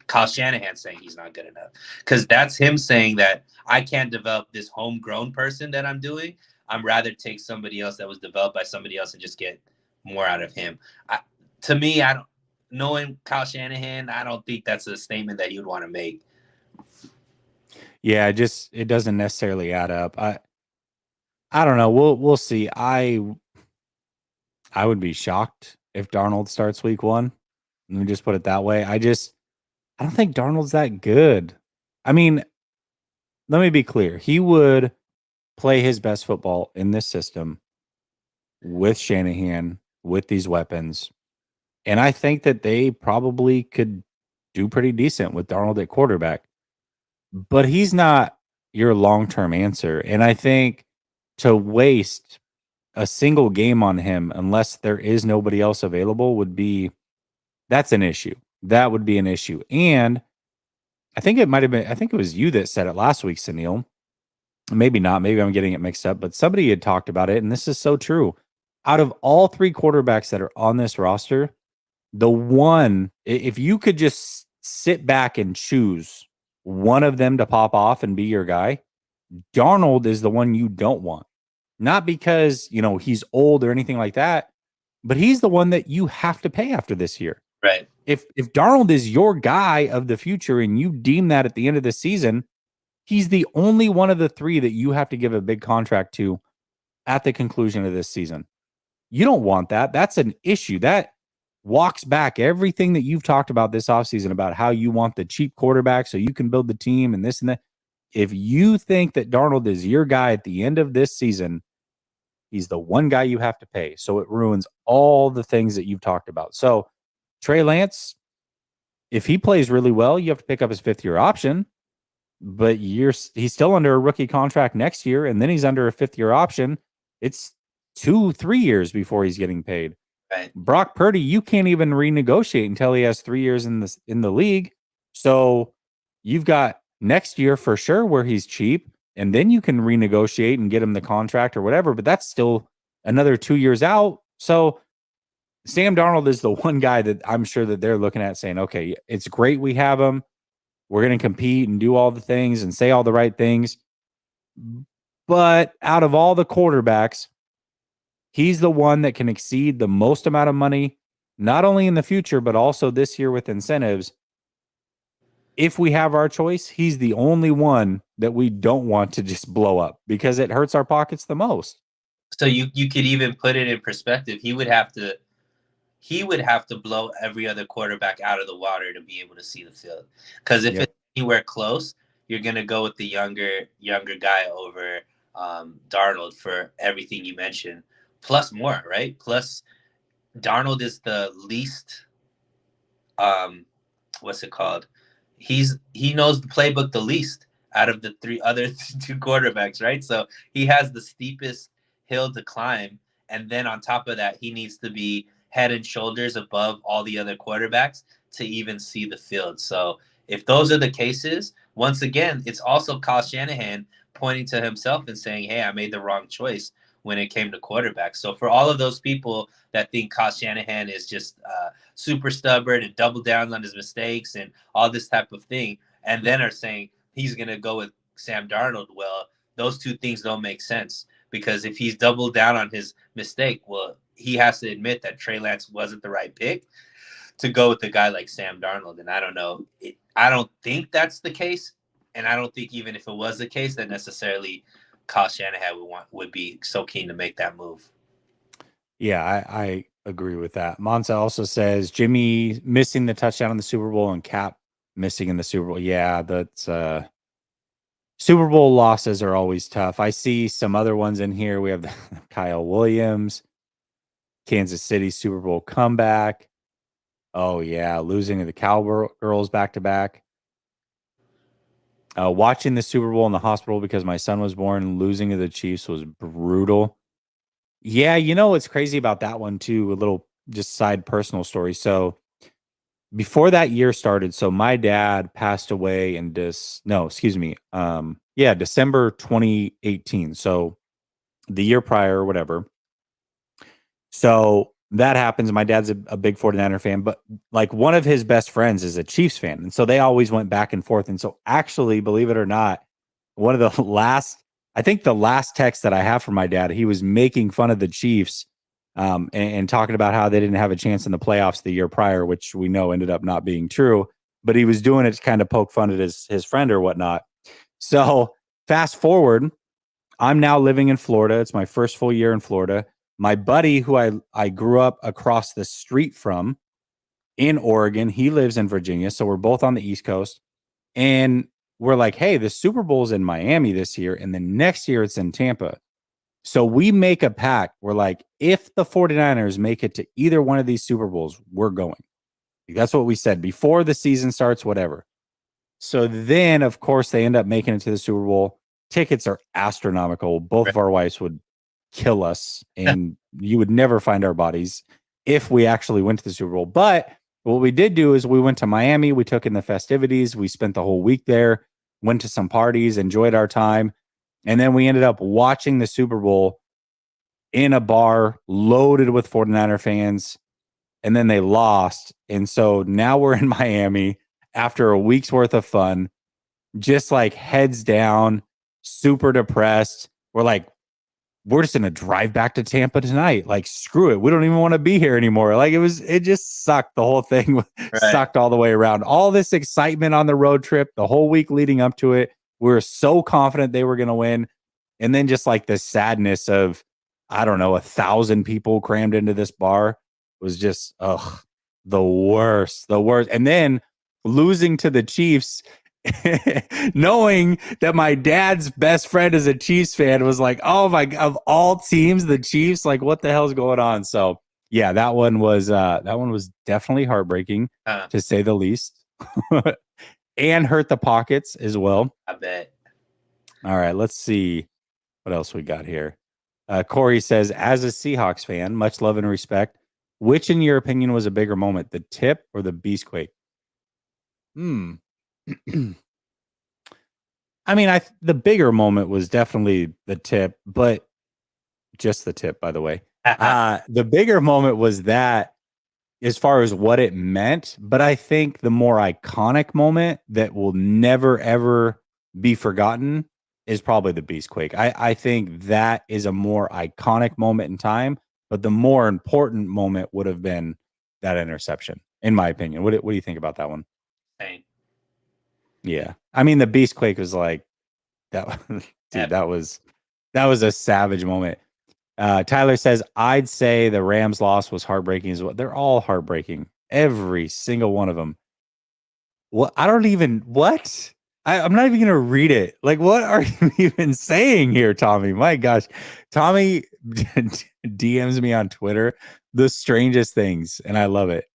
Kyle Shanahan saying he's not good enough. Because that's him saying that I can't develop this homegrown person that I'm doing. I'm rather take somebody else that was developed by somebody else and just get more out of him. To me, knowing Kyle Shanahan, I don't think that's a statement that he would want to make. Yeah, it doesn't necessarily add up. I don't know. We'll see. I would be shocked if Darnold starts week 1. Let me just put it that way. I don't think Darnold's that good. I mean, let me be clear. He would play his best football in this system with Shanahan, with these weapons. And I think that they probably could do pretty decent with Darnold at quarterback. But he's not your long-term answer. And I think to waste a single game on him unless there is nobody else available that's an issue. That would be an issue. And I think it was you that said it last week, Suneil. Maybe not. Maybe I'm getting it mixed up, but somebody had talked about it, and this is so true. Out of all three quarterbacks that are on this roster, the one, if you could just sit back and choose one of them to pop off and be your guy, Darnold is the one you don't want. Not because, he's old or anything like that, but he's the one that you have to pay after this year. Right. If Darnold is your guy of the future and you deem that at the end of the season, he's the only one of the three that you have to give a big contract to at the conclusion of this season. You don't want that. That's an issue. That walks back everything that you've talked about this offseason about how you want the cheap quarterback so you can build the team and this and that. If you think that Darnold is your guy at the end of this season, he's the one guy you have to pay. So it ruins all the things that you've talked about. So Trey Lance, if he plays really well, you have to pick up his fifth-year option. But he's still under a rookie contract next year, and then he's under a fifth-year option. It's 2-3 years before he's getting paid. Right. Brock Purdy, you can't even renegotiate until he has 3 years in the league. So you've got next year for sure where he's cheap, and then you can renegotiate and get him the contract or whatever. But that's still another 2 years out. So Sam Darnold is the one guy that I'm sure that they're looking at saying, okay, it's great we have him. We're going to compete and do all the things and say all the right things. But out of all the quarterbacks, he's the one that can exceed the most amount of money, not only in the future, but also this year with incentives. If we have our choice, he's the only one that we don't want to just blow up because it hurts our pockets the most. So you could even put it in perspective. He would have to blow every other quarterback out of the water to be able to see the field. Because if it's anywhere close, you're gonna go with the younger guy over Darnold for everything you mentioned, plus more, right? Plus, Darnold is the least. What's it called? He knows the playbook the least out of the two quarterbacks, right? So he has the steepest hill to climb, and then on top of that, he needs to be head and shoulders above all the other quarterbacks to even see the field. So if those are the cases, once again, it's also Kyle Shanahan pointing to himself and saying, hey, I made the wrong choice when it came to quarterbacks. So for all of those people that think Kyle Shanahan is just super stubborn and double down on his mistakes and all this type of thing, and then are saying he's going to go with Sam Darnold, well, those two things don't make sense. Because if he's doubled down on his mistake, well, he has to admit that Trey Lance wasn't the right pick to go with a guy like Sam Darnold. And I don't know. I don't think that's the case. And I don't think even if it was the case that necessarily Kyle Shanahan would be so keen to make that move. Yeah, I agree with that. Monza also says Jimmy missing the touchdown in the Super Bowl and Cap missing in the Super Bowl. Yeah, that's Super Bowl losses are always tough. I see some other ones in here. We have Kyle Williams, Kansas City Super Bowl comeback. Oh, yeah, losing to the Cowgirls back-to-back. Watching the Super Bowl in the hospital because my son was born and losing to the Chiefs was brutal. Yeah, what's crazy about that one, too, a little just side personal story. So before that year started, so my dad passed away in December 2018. So the year prior or whatever. So that happens. My dad's a big 49er fan, but like one of his best friends is a Chiefs fan. And so they always went back and forth. And so actually, believe it or not, one of the last text that I have from my dad, he was making fun of the Chiefs and talking about how they didn't have a chance in the playoffs the year prior, which we know ended up not being true. But he was doing it to kind of poke fun at his friend or whatnot. So fast forward, I'm now living in Florida. It's my first full year in Florida. My buddy, who I grew up across the street from in Oregon, he lives in Virginia. So we're both on the East Coast. And we're like, hey, the Super Bowl's in Miami this year. And then next year it's in Tampa. So we make a pact. We're like, if the 49ers make it to either one of these Super Bowls, we're going. That's what we said before the season starts, whatever. So then, of course, they end up making it to the Super Bowl. tickets are astronomical. Both of our wives would kill us, and you would never find our bodies if we actually went to the Super Bowl. But what we did do is we went to Miami. We took in the festivities. We spent the whole week there, went to some parties, enjoyed our time. And then we ended up watching the Super Bowl in a bar loaded with 49er fans. And then they lost. And so now we're in Miami after a week's worth of fun, just like heads down, super depressed. We're just gonna drive back to Tampa tonight. Like, screw it. We don't even want to be here anymore. Like, it just sucked. The whole thing sucked all the way around. All this excitement on the road trip, the whole week leading up to it. We were so confident they were gonna win. And then just like the sadness of, I don't know, 1,000 people crammed into this bar was just the worst. The worst. And then losing to the Chiefs. Knowing that my dad's best friend is a Chiefs fan was like, oh my, of all teams, the Chiefs, like, what the hell's going on? So yeah, that one was definitely heartbreaking to say the least. And hurt the pockets as well. I bet. All right, let's see what else we got here. Corey says, as a Seahawks fan, much love and respect. Which, in your opinion, was a bigger moment, the tip or the Beastquake? I mean, the bigger moment was definitely the tip, but just the tip, by the way. The bigger moment was that, as far as what it meant, but I think the more iconic moment that will never, ever be forgotten is probably the Beastquake. I think that is a more iconic moment in time, but the more important moment would have been that interception, in my opinion. What do you think about that one? Same. Yeah. I mean, the Beastquake was like, that, dude, that was a savage moment. Tyler says, I'd say the Rams loss was heartbreaking as well. They're all heartbreaking. Every single one of them. What? I'm not even going to read it. Like, what are you even saying here, Tommy? My gosh. Tommy DMs me on Twitter the strangest things, and I love it.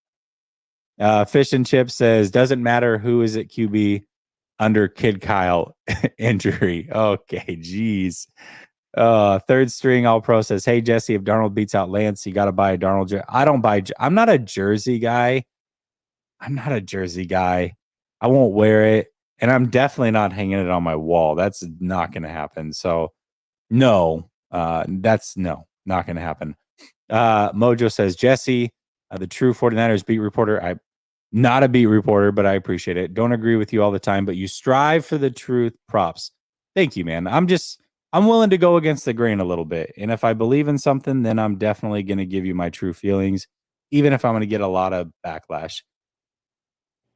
Fish and Chip says, doesn't matter who is at QB under Kid Kyle injury. Okay, geez. Third string all pro says, hey, Jesse, if Darnold beats out Lance, you got to buy a Darnold jersey. I'm not a jersey guy. I won't wear it. And I'm definitely not hanging it on my wall. That's not going to happen. So no, not going to happen. Mojo says, Jesse, the true 49ers beat reporter. I'm not a beat reporter, but I appreciate it. Don't agree with you all the time, but you strive for the truth. Props. Thank you, man. I'm willing to go against the grain a little bit. And if I believe in something, then I'm definitely going to give you my true feelings, even if I'm going to get a lot of backlash.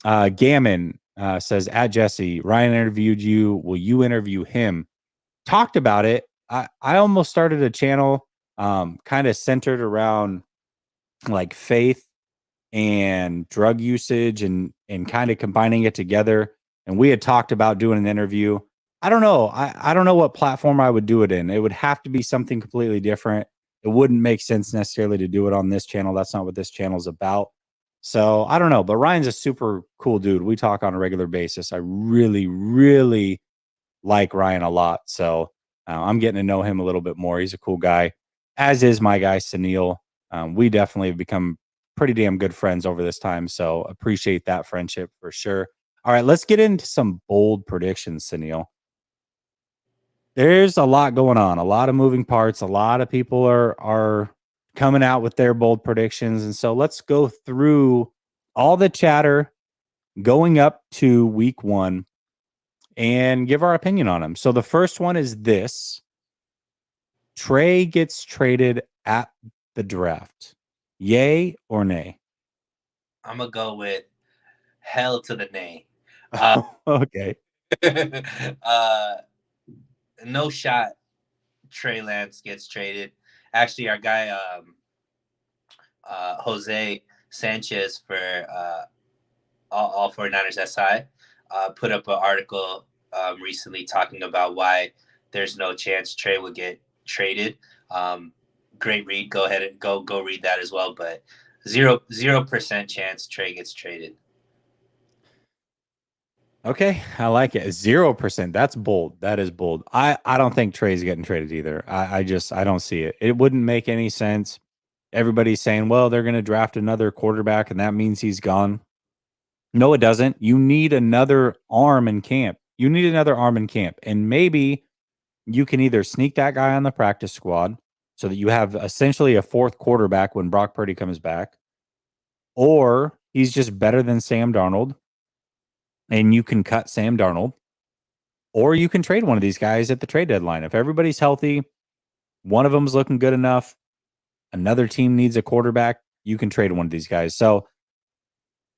Gammon says, at Jesse, Ryan interviewed you. Will you interview him? Talked about it. I almost started a channel kind of centered around like faith and drug usage and kind of combining it together. And we had talked about doing an interview. I don't know. I don't know what platform I would do it in. It would have to be something completely different. It wouldn't make sense necessarily to do it on this channel. That's not what this channel is about. So I don't know. But Ryan's a super cool dude. We talk on a regular basis. I really, really like Ryan a lot. So I'm getting to know him a little bit more. He's a cool guy, as is my guy, Suneil. We definitely have become pretty damn good friends over this time. So appreciate that friendship for sure. All right, let's get into some bold predictions, Suneil. There's a lot going on, a lot of moving parts. A lot of people are coming out with their bold predictions. And so let's go through all the chatter going up to week 1 and give our opinion on them. So the first one is this. Trey gets traded at the draft. Yay or nay? I'm going to go with hell to the nay. Okay. No shot Trey Lance gets traded. Actually, our guy Jose Sanchez for all 49ers SI put up an article recently talking about why there's no chance Trey will get traded. Great read. Go ahead and go read that as well. But 0% chance Trey gets traded. Okay, I like it. 0%. That's bold. That is bold. I don't think Trey's getting traded either. I don't see it. It wouldn't make any sense. Everybody's saying, well, they're going to draft another quarterback and that means he's gone. No, it doesn't. You need another arm in camp. You need another arm in camp. And maybe you can either sneak that guy on the practice squad so that you have essentially a fourth quarterback when Brock Purdy comes back, or he's just better than Sam Darnold and you can cut Sam Darnold, or you can trade one of these guys at the trade deadline. If everybody's healthy, one of them's looking good enough, another team needs a quarterback, you can trade one of these guys. So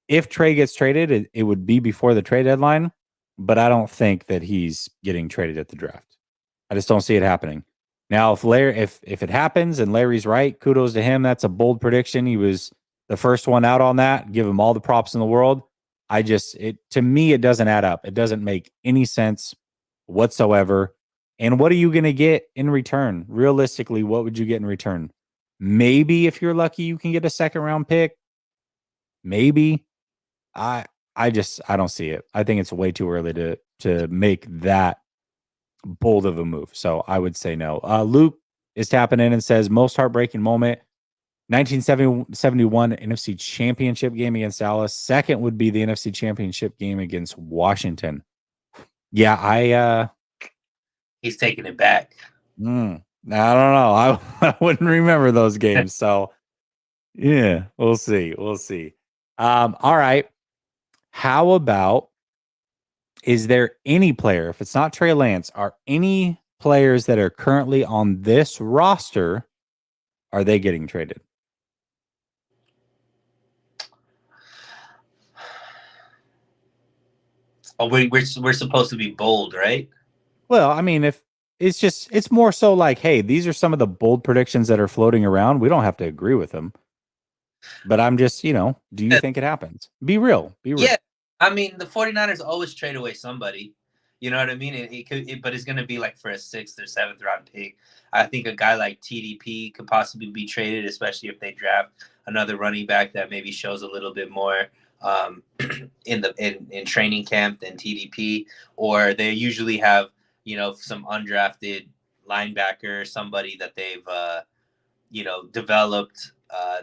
if Trey gets traded, it would be before the trade deadline, but I don't think that he's getting traded at the draft. I just don't see it happening. Now, if it happens and Larry's right, kudos to him. That's a bold prediction. He was the first one out on that. Give him all the props in the world. To me, it doesn't add up. It doesn't make any sense whatsoever. And what are you going to get in return? Realistically, what would you get in return? Maybe if you're lucky, you can get a second round pick. Maybe. I don't see it. I think it's way too early to make that bold of a move. So I would say no. Luke is tapping in and says most heartbreaking moment 1971 NFC Championship game against Dallas. Second would be the NFC Championship game against Washington. Yeah, He's taking it back. I don't know. I wouldn't remember those games. So yeah, we'll see. We'll see. All right. How about, is there any player, if it's not Trey Lance, are any players that are currently on this roster, are they getting traded? Oh, we're supposed to be bold, right? Well, I mean, if it's more so like, hey, these are some of the bold predictions that are floating around. We don't have to agree with them. But I'm just, do you think it happens? Be real. Be real. Yeah. I mean, the 49ers always trade away somebody. You know what I mean? But it's going to be like for a 6th or 7th round pick. I think a guy like TDP could possibly be traded, especially if they draft another running back that maybe shows a little bit more in training camp than TDP. Or they usually have, some undrafted linebacker, somebody that they've developed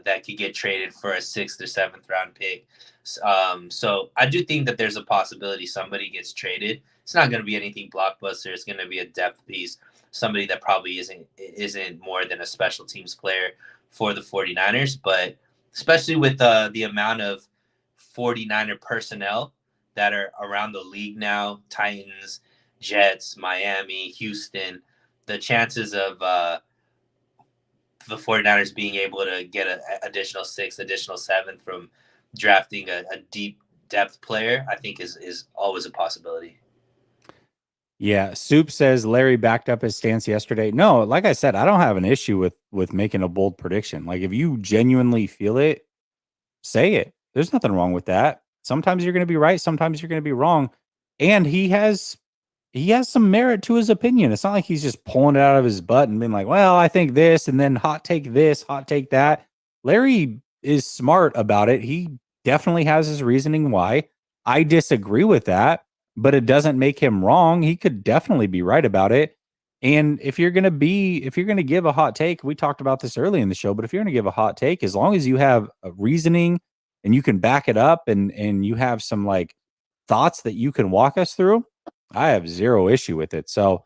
that could get traded for a 6th or 7th round pick. So I do think that there's a possibility somebody gets traded. It's not going to be anything blockbuster. It's going to be a depth piece, somebody that probably isn't more than a special teams player for the 49ers. But especially with the amount of 49er personnel that are around the league now, Titans, Jets, Miami, Houston, the chances of the 49ers being able to get an additional 6th, additional 7th from drafting a deep depth player, I think is always a possibility. Yeah, Soup says Larry backed up his stance yesterday. No, like I said, I don't have an issue with making a bold prediction. Like if you genuinely feel it, say it. There's nothing wrong with that. Sometimes you're going to be right, sometimes you're going to be wrong. And he has some merit to his opinion. It's not like he's just pulling it out of his butt and being like, well, I think this, and then hot take this, hot take that. Larry is smart about it. He definitely has his reasoning why. I disagree with that, but it doesn't make him wrong. He could definitely be right about it. And if you're going to give a hot take, we talked about this early in the show, but if you're going to give a hot take, as long as you have a reasoning and you can back it up and you have some like thoughts that you can walk us through, I have zero issue with it. So,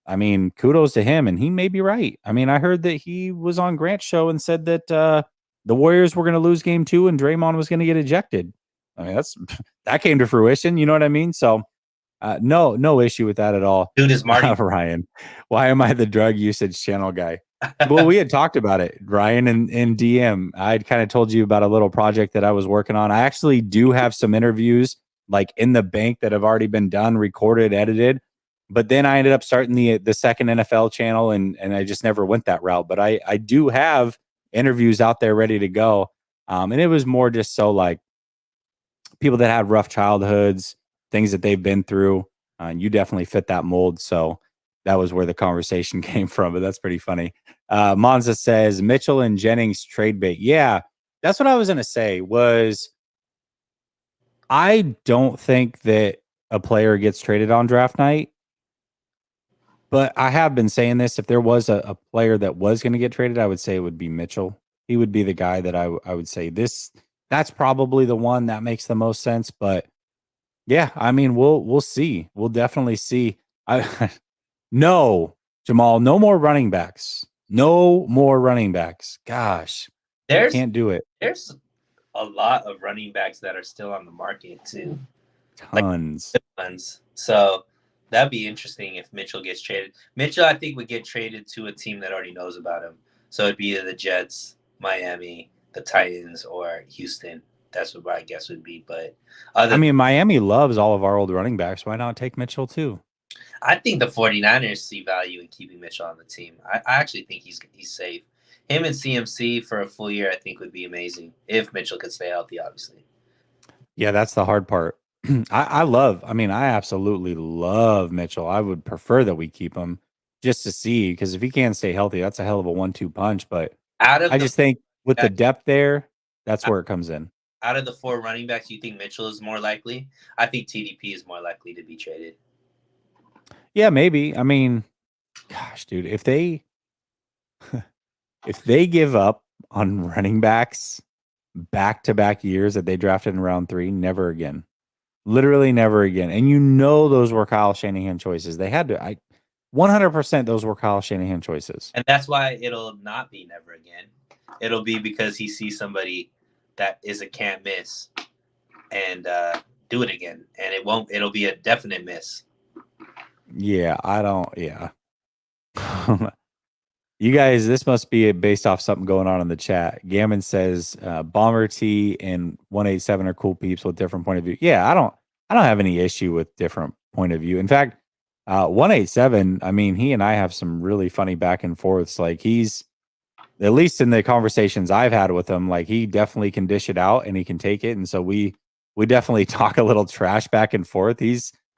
I mean, kudos to him, and he may be right. I mean, I heard that he was on Grant's show and said that the Warriors were going to lose game 2 and Draymond was going to get ejected. I mean, that came to fruition. You know what I mean? So, no issue with that at all. Dude is Marty. Ryan, why am I the drug usage channel guy? Well, we had talked about it, Ryan, in DM. I'd kind of told you about a little project that I was working on. I actually do have some interviews like in the bank that have already been done, recorded, edited. But then I ended up starting the second NFL channel and I just never went that route. But I do have interviews out there ready to go. And it was more just so like people that had rough childhoods, things that they've been through. You definitely fit that mold. So that was where the conversation came from. But that's pretty funny. Monza says Mitchell and Jennings trade bait. Yeah, that's what I was going to say was I don't think that a player gets traded on draft night. But I have been saying this. If there was a player that was going to get traded, I would say it would be Mitchell. He would be the guy that I would say this. That's probably the one that makes the most sense. But yeah, I mean, we'll see. We'll definitely see. I no, Jamal, no more running backs. No more running backs. Gosh, There's can't do it. there's a lot of running backs that are still on the market too, like Tons. good ones. So that'd be interesting if Mitchell gets traded. Mitchell, I think, would get traded to a team that already knows about him. So it'd be either the Jets, Miami, the Titans, or Houston. That's what my guess would be. But I mean, Miami loves all of our old running backs. Why not take Mitchell too? I think the 49ers see value in keeping Mitchell on the team. I actually think he's safe. Him and CMC for a full year, I think, would be amazing if Mitchell could stay healthy, obviously. Yeah, that's the hard part. I mean, I absolutely love Mitchell. I would prefer that we keep him just to see, because if he can't stay healthy, that's a hell of a 1-2 punch. But Out of I the just think with the back, depth there, that's where it comes in. out of the 4 running backs, you think Mitchell is more likely? I think TDP is more likely to be traded. Yeah, maybe. I mean, gosh, dude, if they give up on running backs back-to-back years that they drafted in round 3, never again. Literally never again. And those were Kyle Shanahan choices. They had to. 100% those were Kyle Shanahan choices. And that's why it'll not be never again. It'll be because he sees somebody that is a can't miss and do it again. And it'll be a definite miss. Yeah, I don't. Yeah. You guys, this must be based off something going on in the chat. Gammon says Bomber T and 187 are cool peeps with different point of view. Yeah, I don't have any issue with different point of view. In fact, 187, I mean, he and I have some really funny back and forths. Like, he's, at least in the conversations I've had with him, like, he definitely can dish it out and he can take it. And so we definitely talk a little trash back and forth.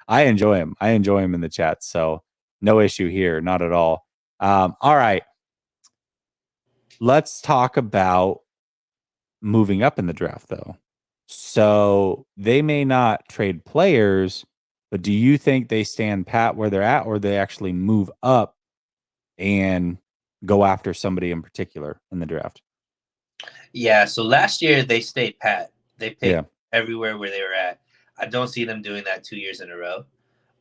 I enjoy him. I enjoy him in the chat. So no issue here, not at all. All right. Let's talk about moving up in the draft, though. So they may not trade players, but do you think they stand pat where they're at, or they actually move up and go after somebody in particular in the draft? Yeah, so last year they stayed pat. They picked everywhere where they were at. I don't see them doing that 2 years in a row.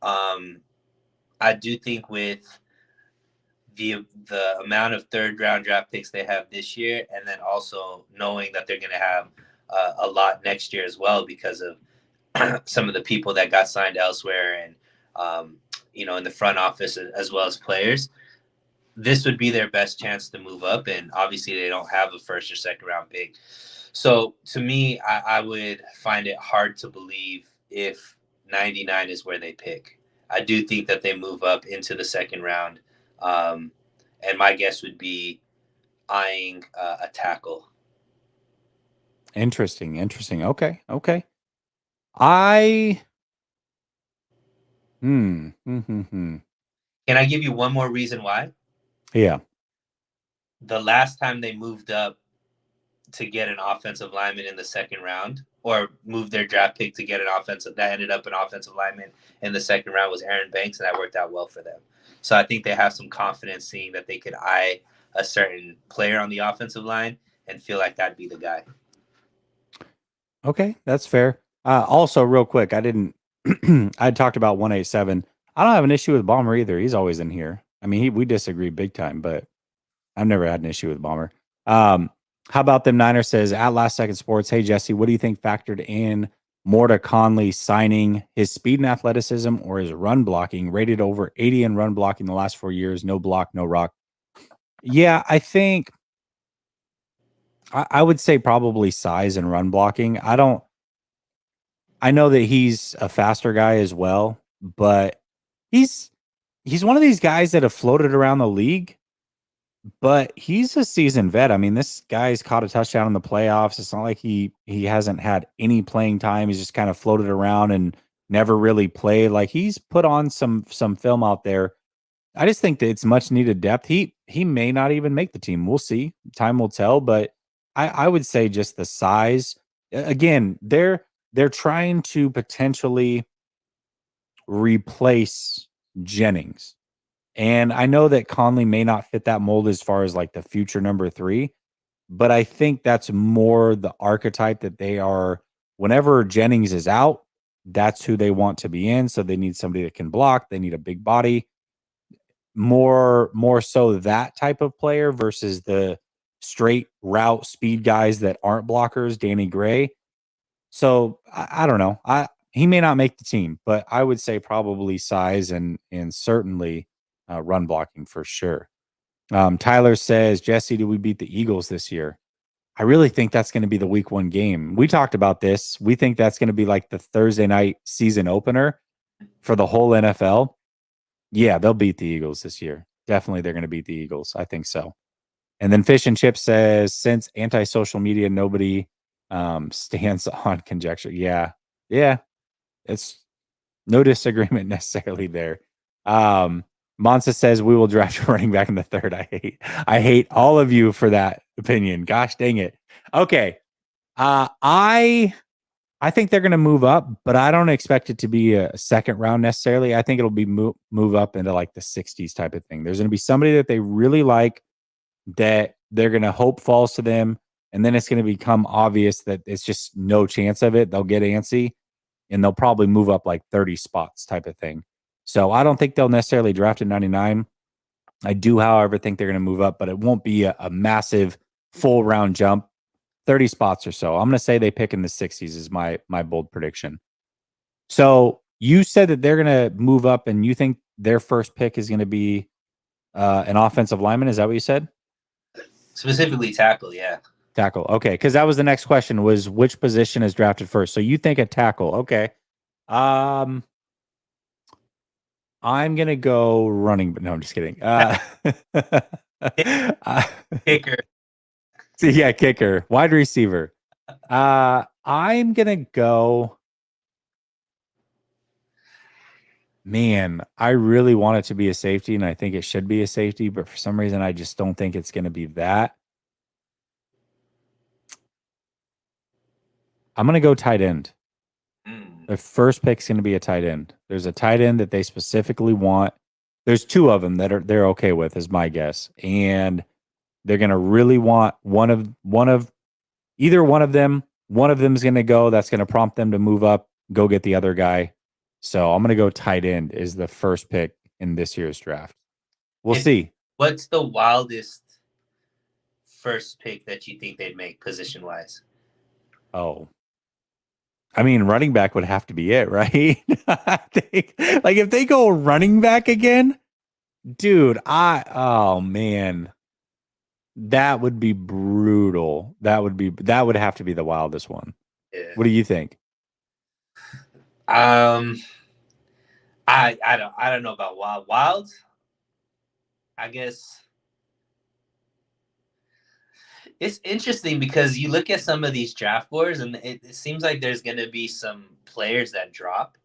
I do think with the amount of 3rd round draft picks they have this year, and then also knowing that they're going to have a lot next year as well because of some of the people that got signed elsewhere and in the front office as well as players, this would be their best chance to move up. And obviously they don't have a 1st or 2nd round pick. So to me, I would find it hard to believe if 99 is where they pick. I do think that they move up into the 2nd round. And my guess would be eyeing a tackle. Interesting. Okay. I Can I give you one more reason why? Yeah. The last time they moved up to get an offensive lineman in the 2nd round, or moved their draft pick to get an offensive that ended up an offensive lineman in the 2nd round, was Aaron Banks, and that worked out well for them. So I think they have some confidence seeing that they could eye a certain player on the offensive line and feel like that'd be the guy. Okay, that's fair. Also, real quick, I talked about 187. I don't have an issue with Bomber either. He's always in here. I mean, we disagree big time, but I've never had an issue with Bomber. How about them? Niner says at Last Second Sports, hey Jesse, what do you think factored in more to Conley signing? His speed and athleticism, or his run blocking? Rated over 80 in run blocking the last 4 years. No block, no rock. Yeah, I think I would say probably size and run blocking. I know that he's a faster guy as well, but he's one of these guys that have floated around the league, but he's a seasoned vet. I mean, this guy's caught a touchdown in the playoffs. It's not like he hasn't had any playing time. He's just kind of floated around and never really played. Like, he's put on some film out there. I just think that it's much needed depth. He may not even make the team. We'll see. Time will tell, but I would say just the size. Again, they're trying to potentially replace Jennings. And I know that Conley may not fit that mold as far as like the future number 3, but I think that's more the archetype that they are. Whenever Jennings is out, that's who they want to be in. So they need somebody that can block. They need a big body. More so that type of player versus the straight route speed guys that aren't blockers, Danny Gray. So I don't know. He may not make the team, but I would say probably size and certainly run blocking for sure. Tyler says, Jesse, do we beat the Eagles this year? I really think that's going to be the week 1 game. We talked about this. We think that's going to be like the Thursday night season opener for the whole NFL. Yeah, they'll beat the Eagles this year. Definitely they're going to beat the Eagles. I think so. And then Fish and Chip says, since anti-social media, nobody stands on conjecture. Yeah. It's no disagreement necessarily there. Monza says we will draft a running back in the 3rd. I hate all of you for that opinion. Gosh dang it. Okay. I think they're going to move up, but I don't expect it to be a 2nd round necessarily. I think it'll be move up into like the 60s type of thing. There's going to be somebody that they really like that they're going to hope falls to them. And then it's going to become obvious that it's just no chance of it. They'll get antsy and they'll probably move up like 30 spots type of thing. So I don't think they'll necessarily draft at 99. I do, however, think they're going to move up, but it won't be a massive full round jump. 30 spots or so. I'm going to say they pick in the 60s is my bold prediction. So you said that they're going to move up and you think their first pick is going to be an offensive lineman. Is that what you said? Specifically tackle, yeah. Tackle. Okay. Because that was the next question was which position is drafted first. So you think a tackle. Okay. I'm going to go running, but no, I'm just kidding. Kicker. Yeah, kicker, wide receiver. I'm gonna go. Man, I really want it to be a safety, and I think it should be a safety, but for some reason, I just don't think it's gonna be that. I'm gonna go tight end. The first pick's gonna be a tight end. There's a tight end that they specifically want. There's 2 of them that they're okay with, is my guess, and they're gonna really want one of either one of them. One of them is going to go. That's going to prompt them to move up, go get the other guy. So I'm going to go tight end is the first pick in this year's draft. We'll see. What's the wildest first pick that you think they'd make position-wise? Oh, I mean, running back would have to be it, right? I think, like if they go running back again, dude, oh man. That would be brutal. That would have to be the wildest one. Yeah. What do you think? I don't know about wild. I guess it's interesting because you look at some of these draft boards and it seems like there's going to be some players that drop,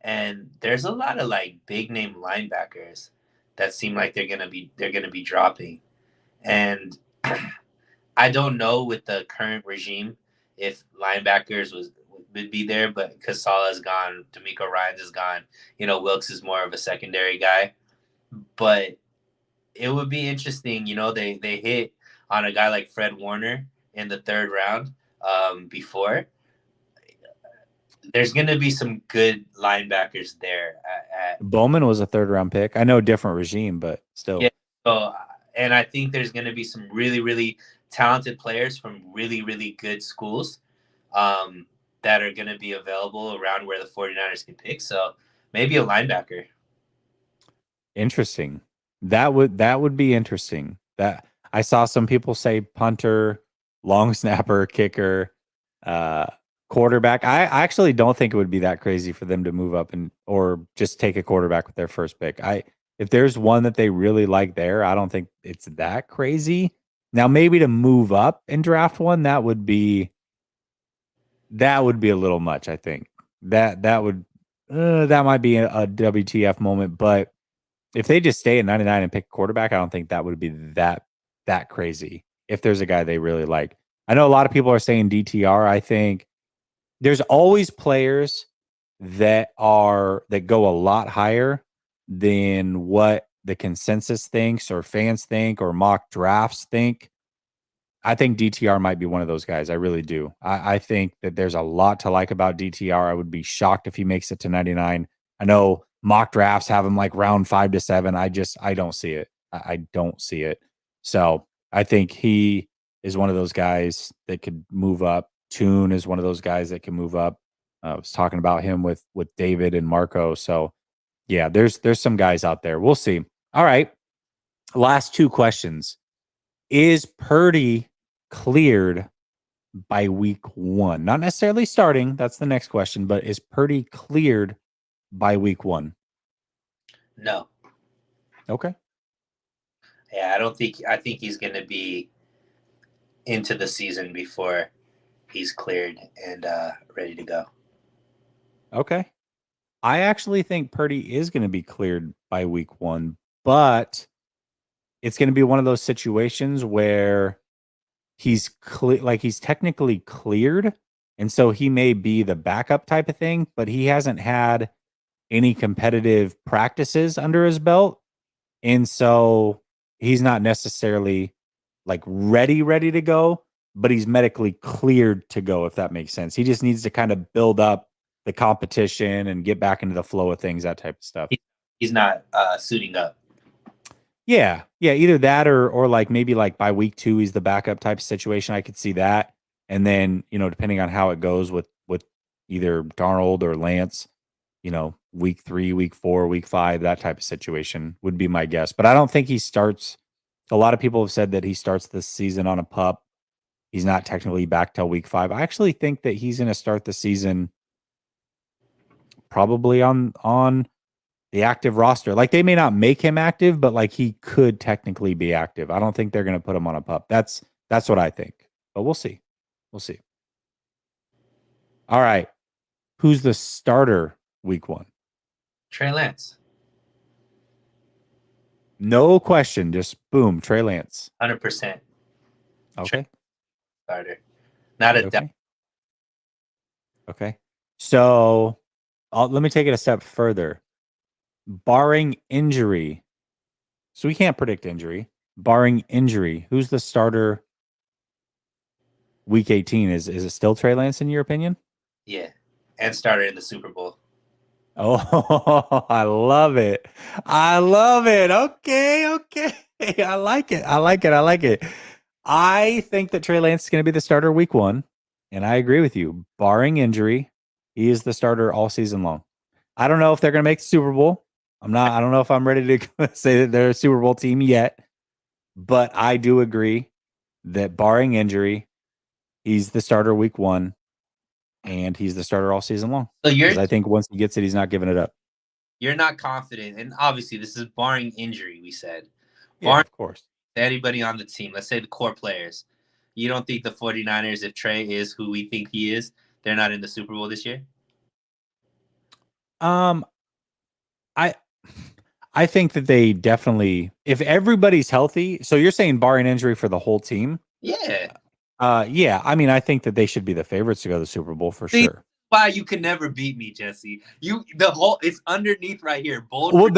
and there's a lot of like big name linebackers that seem like they're going to be dropping. And I don't know with the current regime if linebackers would be there, but Kasala's gone, D'Amico Ryans is gone. Wilkes is more of a secondary guy. But it would be interesting. They hit on a guy like Fred Warner in the 3rd round before. There's going to be some good linebackers there. Bowman was a 3rd round pick. I know different regime, but still. Yeah. So, and I think there's going to be some really, really talented players from really, really good schools that are going to be available around where the 49ers can pick. So maybe a linebacker. Interesting. That would be interesting. That I saw some people say punter, long snapper, kicker, quarterback. I actually don't think it would be that crazy for them to move up or just take a quarterback with their first pick. If there's one that they really like there, I don't think it's that crazy. Now, maybe to move up and draft one, that would be a little much. I think that might be a WTF moment. But if they just stay at 99 and pick a quarterback, I don't think that would be that crazy. If there's a guy they really like, I know a lot of people are saying DTR. I think there's always players that go a lot higher than what the consensus thinks or fans think or mock drafts think. I think DTR might be one of those guys. I really do. I think that there's a lot to like about DTR. I would be shocked if he makes it to 99. I know mock drafts have him like round 5 to 7. I don't see it. I don't see it. So I think he is one of those guys that could move up. Toon is one of those guys that can move up. I was talking about him with David and Marco. So yeah, there's some guys out there. We'll see. All right. Last 2 questions. Is Purdy cleared by week 1? Not necessarily starting. That's the next question. But is Purdy cleared by week 1? No. Okay. Yeah, I think he's going to be into the season before he's cleared and ready to go. Okay. I actually think Purdy is going to be cleared by week 1, but it's going to be one of those situations where he's he's technically cleared, and so he may be the backup type of thing, but he hasn't had any competitive practices under his belt, and so he's not necessarily like ready to go, but he's medically cleared to go, if that makes sense. He just needs to kind of build up the competition and get back into the flow of things, that type of stuff. He's not suiting up. Yeah, either that or like maybe like by week 2 he's the backup type of situation. I could see that, and then depending on how it goes with either Darnold or Lance, week 3, week 4, week 5, that type of situation would be my guess. But I don't think he starts. A lot of people have said that he starts this season on a pup. He's not technically back till week 5. I actually think that he's going to start the season probably on the active roster. Like they may not make him active, but like he could technically be active. I don't think they're going to put him on a pup. That's what I think. But we'll see. We'll see. All right. Who's the starter week 1? Trey Lance. No question. Just boom, Trey Lance. 100%. Okay. Starter. Not a okay. Okay. So let me take it a step further. Barring injury, so we can't predict injury. Barring injury, who's the starter week 18? Is it still Trey Lance in your opinion? Yeah, and starter in the Super Bowl. Oh, I love it. I love it. Okay. I like it. I think that Trey Lance is going to be the starter week 1, and I agree with you. Barring injury, he is the starter all season long. I don't know if they're going to make the Super Bowl. I don't know if I'm ready to say that they're a Super Bowl team yet, but I do agree that barring injury, he's the starter week 1, and he's the starter all season long. So because I think once he gets it, he's not giving it up. You're not confident, and obviously this is barring injury, we said. Yeah, of course. Anybody on the team, let's say the core players, you don't think the 49ers, if Trey is who we think he is, they're not in the Super Bowl this year? I think that they definitely, if everybody's healthy, so you're saying barring injury for the whole team? Yeah. Yeah. I mean, I think that they should be the favorites to go to the Super Bowl for sure. Why you can never beat me, Jesse? It's underneath right here. Bold. Whoa.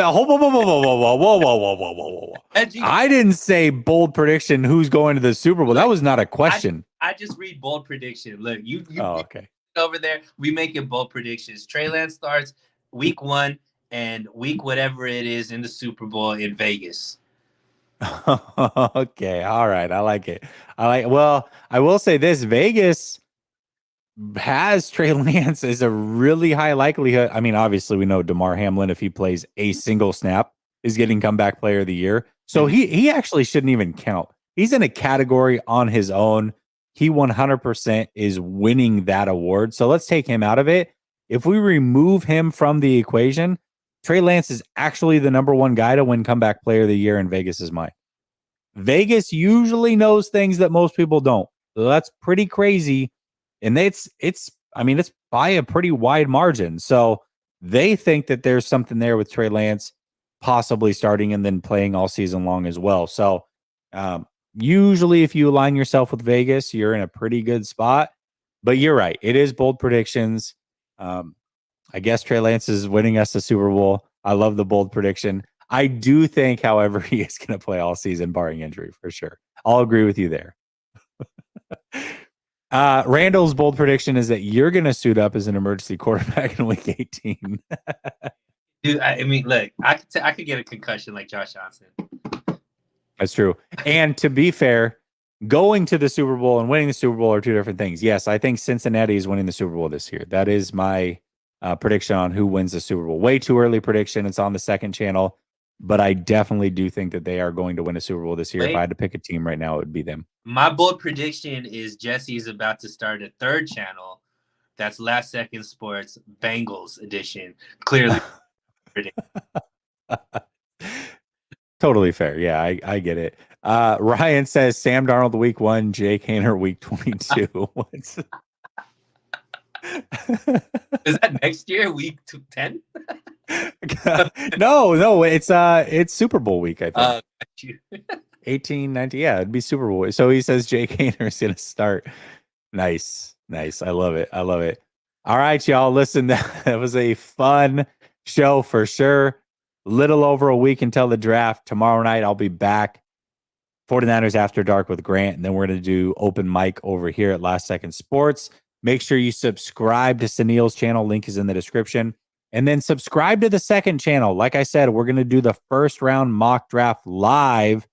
I didn't say bold prediction. Who's going to the Super Bowl? That was not a question. I just read bold prediction. Look, you. Oh, okay. Over there, we make it bold predictions. Trey Lance starts week 1 and week whatever it is in the Super Bowl in Vegas. Okay. All right. I like it. Well, I will say this: Vegas has Trey Lance is a really high likelihood. I mean, obviously we know DeMar Hamlin, if he plays a single snap, is getting comeback player of the year. So he actually shouldn't even count. He's in a category on his own. He 100% is winning that award. So let's take him out of it. If we remove him from the equation, Trey Lance is actually the number 1 guy to win comeback player of the year in Vegas's mind. Vegas usually knows things that most people don't. So that's pretty crazy. And it's by a pretty wide margin. So they think that there's something there with Trey Lance possibly starting and then playing all season long as well. So usually if you align yourself with Vegas, you're in a pretty good spot. But you're right. It is bold predictions. I guess Trey Lance is winning us the Super Bowl. I love the bold prediction. I do think, however, he is going to play all season, barring injury, for sure. I'll agree with you there. Randall's bold prediction is that you're going to suit up as an emergency quarterback in Week 18. Dude, I mean, look, I could get a concussion like Josh Johnson. That's true. And to be fair, going to the Super Bowl and winning the Super Bowl are two different things. Yes, I think Cincinnati is winning the Super Bowl this year. That is my prediction on who wins the Super Bowl. Way too early prediction. It's on the second channel. But I definitely do think that they are going to win a Super Bowl this year. If I had to pick a team right now, it would be them. My bold prediction is Jesse is about to start a third channel. That's Last Second Sports Bengals edition. Clearly. Totally fair. Yeah, I get it. Ryan says Sam Darnold week 1, Jake Haener week 22. Is that next year, week 10? No, it's Super Bowl week, I think. 18, 19. Yeah, it'd be Super Bowl. So he says Jake Haener is going to start. Nice. I love it. All right, y'all. Listen, that was a fun show for sure. Little over a week until the draft. Tomorrow night, I'll be back. 49ers After Dark with Grant, and then we're going to do open mic over here at Last Second Sports. Make sure you subscribe to Suneil's channel. Link is in the description. And then subscribe to the second channel. Like I said, we're going to do the first round mock draft live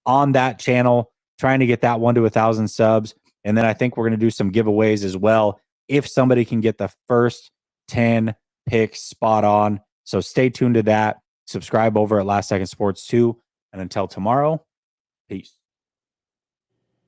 on that channel, trying to get that one to 1,000 subs. And then I think we're going to do some giveaways as well if somebody can get the first 10 picks spot on. So stay tuned to that. Subscribe over at Last Second Sports too. And until tomorrow, peace.